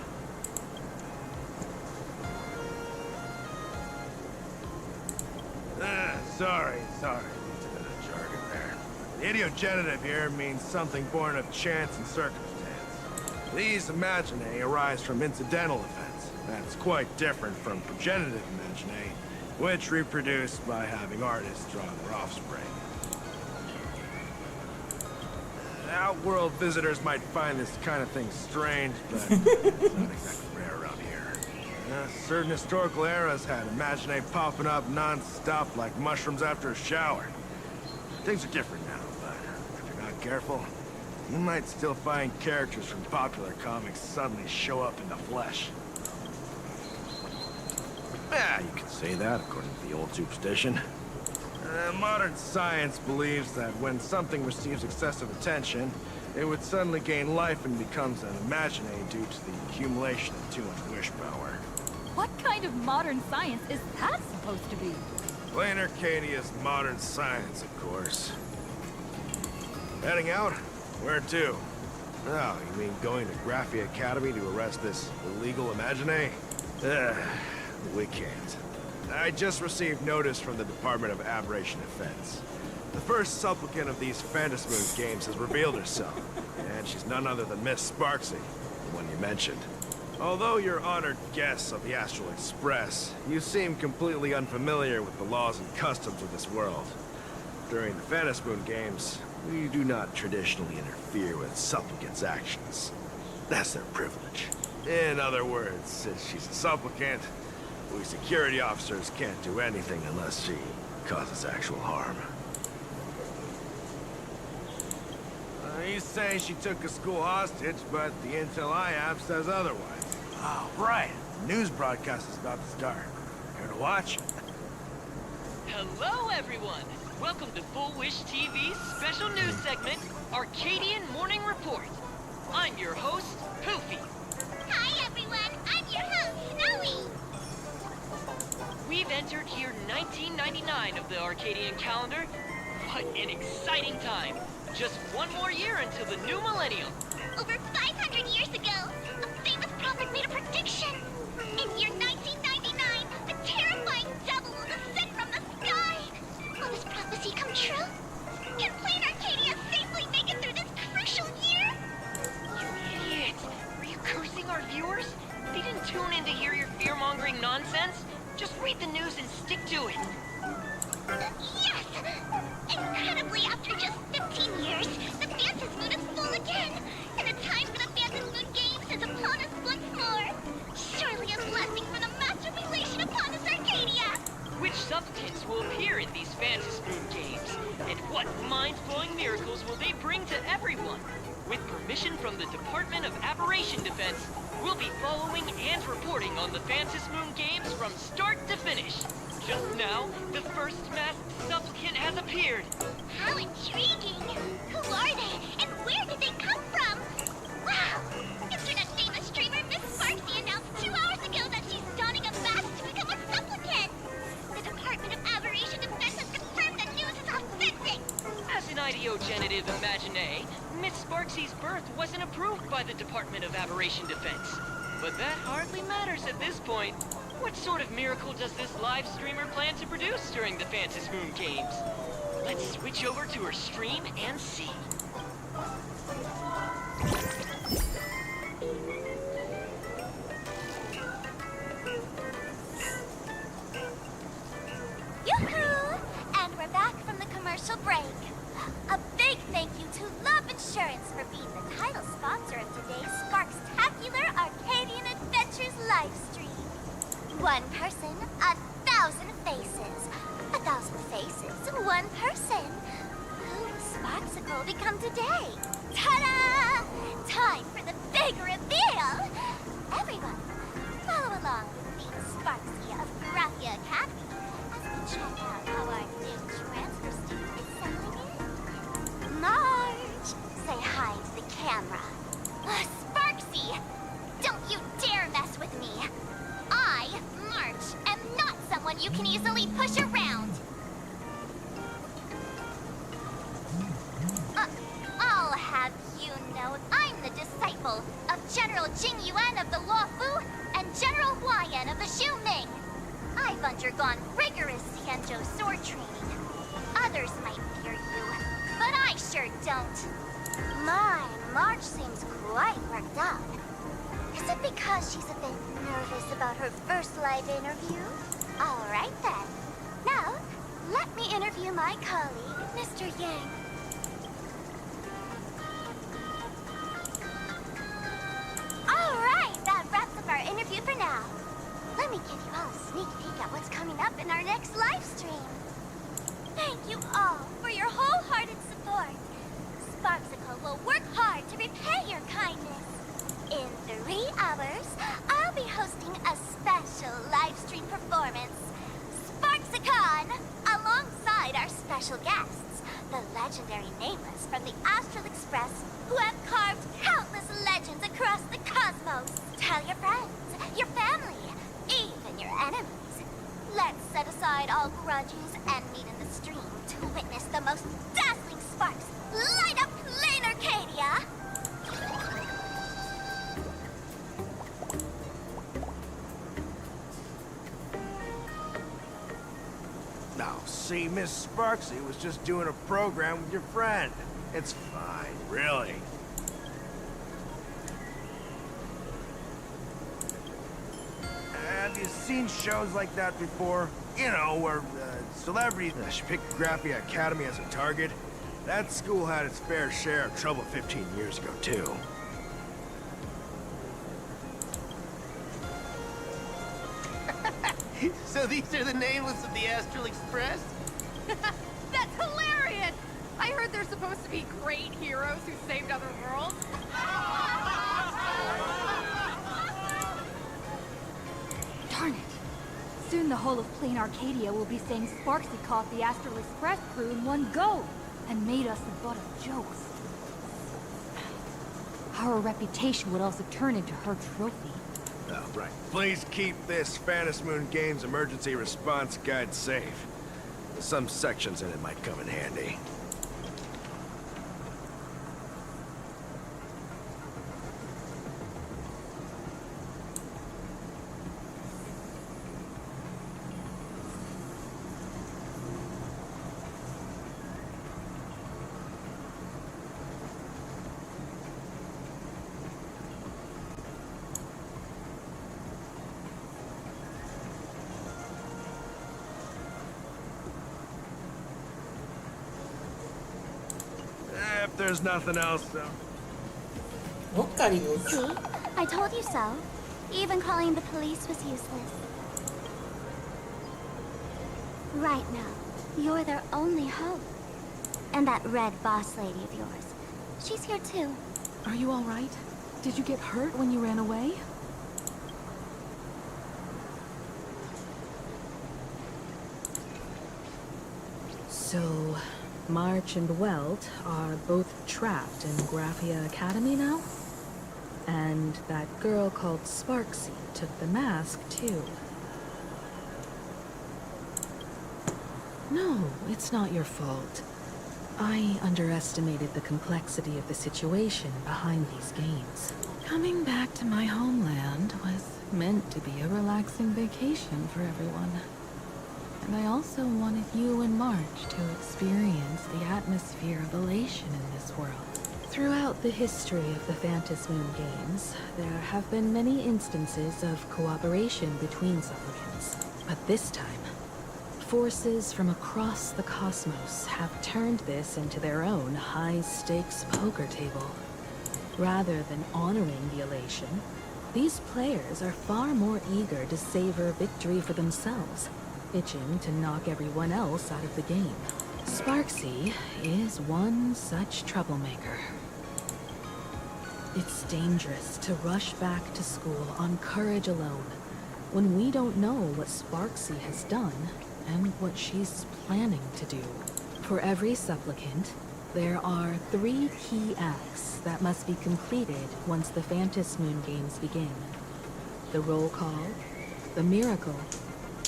Sorry. It's a bit of jargon there. The idiogenerative here means something born of chance and circumstance. These imaginae arise from incidental events. That's quite different from progenitive imaginae, which reproduce by having artists draw their offspring. Outworld visitors might find this kind of thing strange, but it's not exactly rare around here. Certain historical eras had imaginae popping up non-stop like mushrooms after a shower. Things are different now, but if you're not careful, you might still find characters from popular comics suddenly show up in the flesh. Yeah, you could say that according to the old superstition. Modern science believes that when something receives excessive attention, it would suddenly gain life and becomes an imaginae due to the accumulation of too much wish power. What kind of modern science is that supposed to be? Planarcadia's modern science, of course. Heading out? Where to? Oh, you mean going to Graphia Academy to arrest this illegal imaginae? We can't. I just received notice from the Department of Aberration Defense. The first supplicant of these Phantasmoon games has revealed herself, and she's none other than Miss Sparksy, the one you mentioned. Although you're honored guests of the Astral Express, you seem completely unfamiliar with the laws and customs of this world. During the Phantasmoon games, we do not traditionally interfere with supplicants' actions. That's their privilege. In other words, since she's a supplicant, we security officers can't do anything unless she causes actual harm. You say she took a school hostage, but the intel I have says otherwise. Oh, right. News broadcast is about to start. Here to watch? Hello, everyone. Welcome to Full Wish TV's special news segment, Arcadian Morning Report. I'm your host, Poofy. Hi, everyone. I'm your host, Snowy. We've entered year 1999 of the Arcadian calendar. What an exciting time. Just one more year until the new millennium. Over 500 years ago, a famous prophet made a prediction. In year 1999, a terrifying devil will descend from the sky. Will this prophecy come true? Can Planarcadia safely make it through this crucial year? tune in to hear your fear-mongering nonsense? Just read the news and stick to it. Yes! Incredibly, after just 15 years, the Phantom Moon is full again! And the time for the Phantom Moon Games is upon us once more! Surely a blessing from the Master Relation upon us, Arcadia! Which supplicants will appear in these Phantom Moon Games? And what mind-blowing miracles will they bring to everyone? With permission from the Department of Aberration Defense, we'll be following and reporting on the Phantom Moon Games from start to finish. Just now, the first masked supplicant has appeared. How intriguing! Who are they, and where did they come from? Wow! Internet-famous streamer Miss Sparksy announced 2 hours ago that she's donning a mask to become a supplicant! The Department of Aberration Defense has confirmed that news is authentic! As an ideogenitive imagine, Miss Sparksy's birth wasn't approved by the Department of Aberration Defense. But that hardly matters at this point. What sort of miracle does this live streamer plan to produce during the Phantom Moon Games? Let's switch over to her stream and see. Yoo-hoo! And we're back from the commercial break. A big thank you to Love Insurance for being the title sponsor of today's Sparkstacular Arcadian Adventures live stream. One person, 1,000 faces. 1,000 faces, one person. Who will Sparksicle become today? Ta-da! Time for the big reveal! Everyone, follow along with me, Sparksy of Graphia Academy, as we check out how our new transfer student is settling in. Marge, say hi to the camera. Sparksy, don't you dare mess with me. I, March, am not someone you can easily push around. I'll have you know I'm the disciple of General Jing Yuan of the Luofu and General Hua Yan of the Shu Ming. I've undergone rigorous Xianzhou sword training. Others might fear you, but I sure don't. My March seems quite worked up. Is it because she's a bit nervous about her first live interview? All right then. Now, let me interview my colleague, Mr. Yang. All right, that wraps up our interview for now. Let me give you all a sneak peek at what's coming up in our next live stream. Thank you all for your wholehearted support. Sparksicle will work hard to repay your kindness. In 3 hours, I'll be hosting a special live stream performance, Sparksicon, alongside our special guests, the legendary Nameless from the Astral Express, who have carved countless legends across the cosmos. Tell your friends, your family, even your enemies. Let's set aside all grudges and meet in the stream to witness the most dazzling sparks light up Planarcadia. Now, see, Miss Sparksy was just doing a program with your friend. It's fine, really. Have you seen shows like that before? You know, where celebrities should pick Graphia Academy as a target. That school had its fair share of trouble 15 years ago, too. So these are the Nameless of the Astral Express? That's hilarious! I heard they're supposed to be great heroes who saved other worlds. Darn it! Soon the whole of Planarcadia will be saying Sparksy caught the Astral Express crew in one go and made us the butt of jokes. Our reputation would also turn into her trophy. Oh, right. Please keep this Phantom Moon Games emergency response guide safe. Some sections in it might come in handy. If there's nothing else, though. See? I told you so. Even calling the police was useless. Right now, you're their only hope. And that red boss lady of yours. She's here too. Are you all right? Did you get hurt when you ran away? So, March and Welt are both trapped in Graphia Academy now? And that girl called Sparksy took the mask, too. No, it's not your fault. I underestimated the complexity of the situation behind these games. Coming back to my homeland was meant to be a relaxing vacation for everyone. And I also wanted you and March to experience the atmosphere of elation in this world. Throughout the history of the Phantasmoon games, there have been many instances of cooperation between supplicants. But this time, forces from across the cosmos have turned this into their own high-stakes poker table. Rather than honoring the elation, these players are far more eager to savor victory for themselves, itching to knock everyone else out of the game. Sparksy is one such troublemaker. It's dangerous to rush back to school on courage alone, when we don't know what Sparksy has done and what she's planning to do. For every supplicant, there are 3 key acts that must be completed once the Phantasmoon games begin. The roll call, the miracle,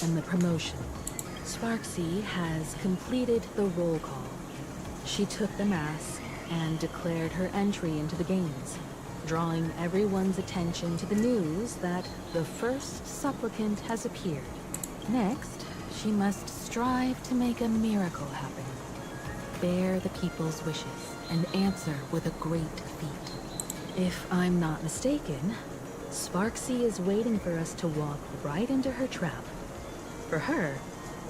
and the promotion. Sparksy has completed the roll call. She took the mask and declared her entry into the games, drawing everyone's attention to the news that the first supplicant has appeared. Next, she must strive to make a miracle happen. Bear the people's wishes and answer with a great feat. If I'm not mistaken, Sparksy is waiting for us to walk right into her trap. For her,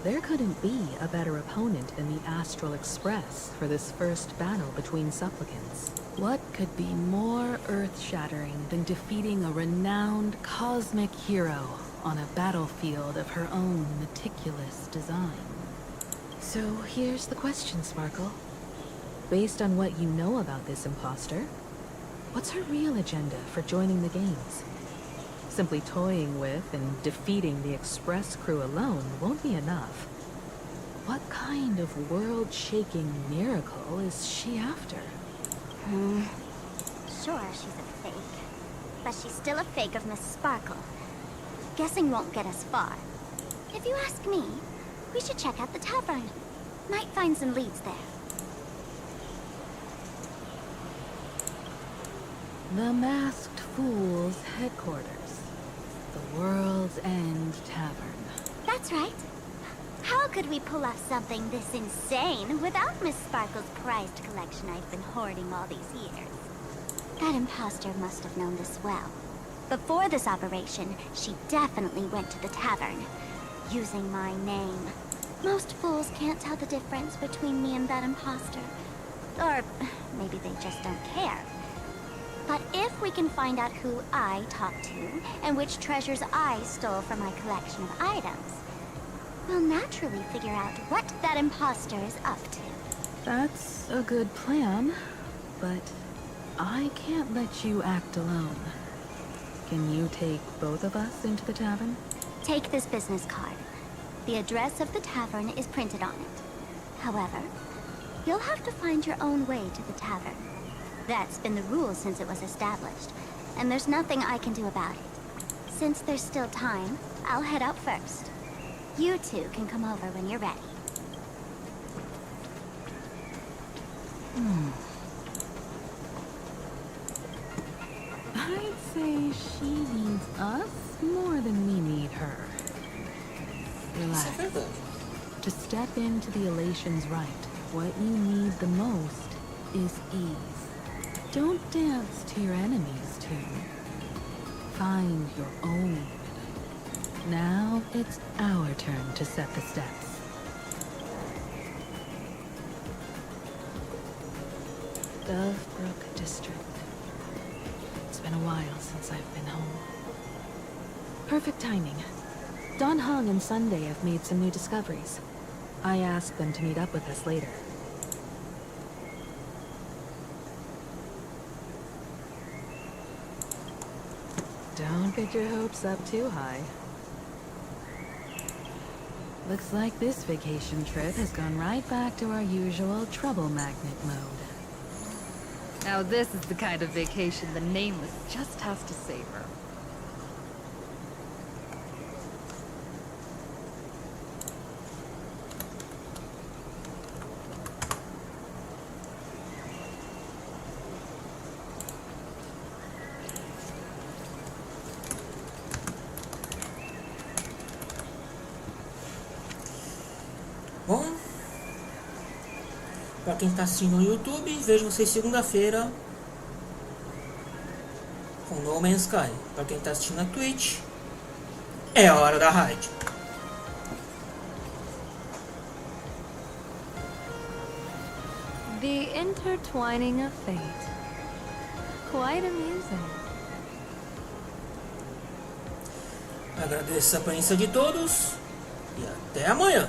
there couldn't be a better opponent than the Astral Express for this first battle between supplicants. What could be more earth-shattering than defeating a renowned cosmic hero on a battlefield of her own meticulous design? So here's the question, Sparkle. Based on what you know about this imposter, what's her real agenda for joining the games? Simply toying with and defeating the Express crew alone won't be enough. What kind of world-shaking miracle is she after? Sure, she's a fake. But she's still a fake of Miss Sparkle. Guessing won't get us far. If you ask me, we should check out the tavern. Might find some leads there. The Masked Fool's headquarters. The World's End Tavern. That's right. How could we pull off something this insane without Miss Sparkle's prized collection I've been hoarding all these years? That imposter must have known this well. Before this operation, she definitely went to the tavern, using my name. Most fools can't tell the difference between me and that imposter. Or maybe they just don't care. But if we can find out who I talked to, and which treasures I stole from my collection of items, we'll naturally figure out what that imposter is up to. That's a good plan, but I can't let you act alone. Can you take both of us into the tavern? Take this business card. The address of the tavern is printed on it. However, you'll have to find your own way to the tavern. That's been the rule since it was established, and there's nothing I can do about it. Since there's still time, I'll head out first. You two can come over when you're ready. I'd say she needs us more than we need her. Relax. To step into the Elation's right, what you need the most is ease. Don't dance to your enemy's tune. Find your own. Now it's our turn to set the steps. Dovebrook District. It's been a while since I've been home. Perfect timing. Don Hung and Sunday have made some new discoveries. I asked them to meet up with us later. Don't get your hopes up too high. Looks like this vacation trip has gone right back to our usual trouble magnet mode. Now this is the kind of vacation the Nameless just has to savor. Bom, para quem está assistindo no YouTube, vejo vocês segunda-feira com No Man's Sky. Para quem está assistindo na Twitch, é a hora da raid. The intertwining of fate. Quite amusing. Agradeço a presença de todos e até amanhã.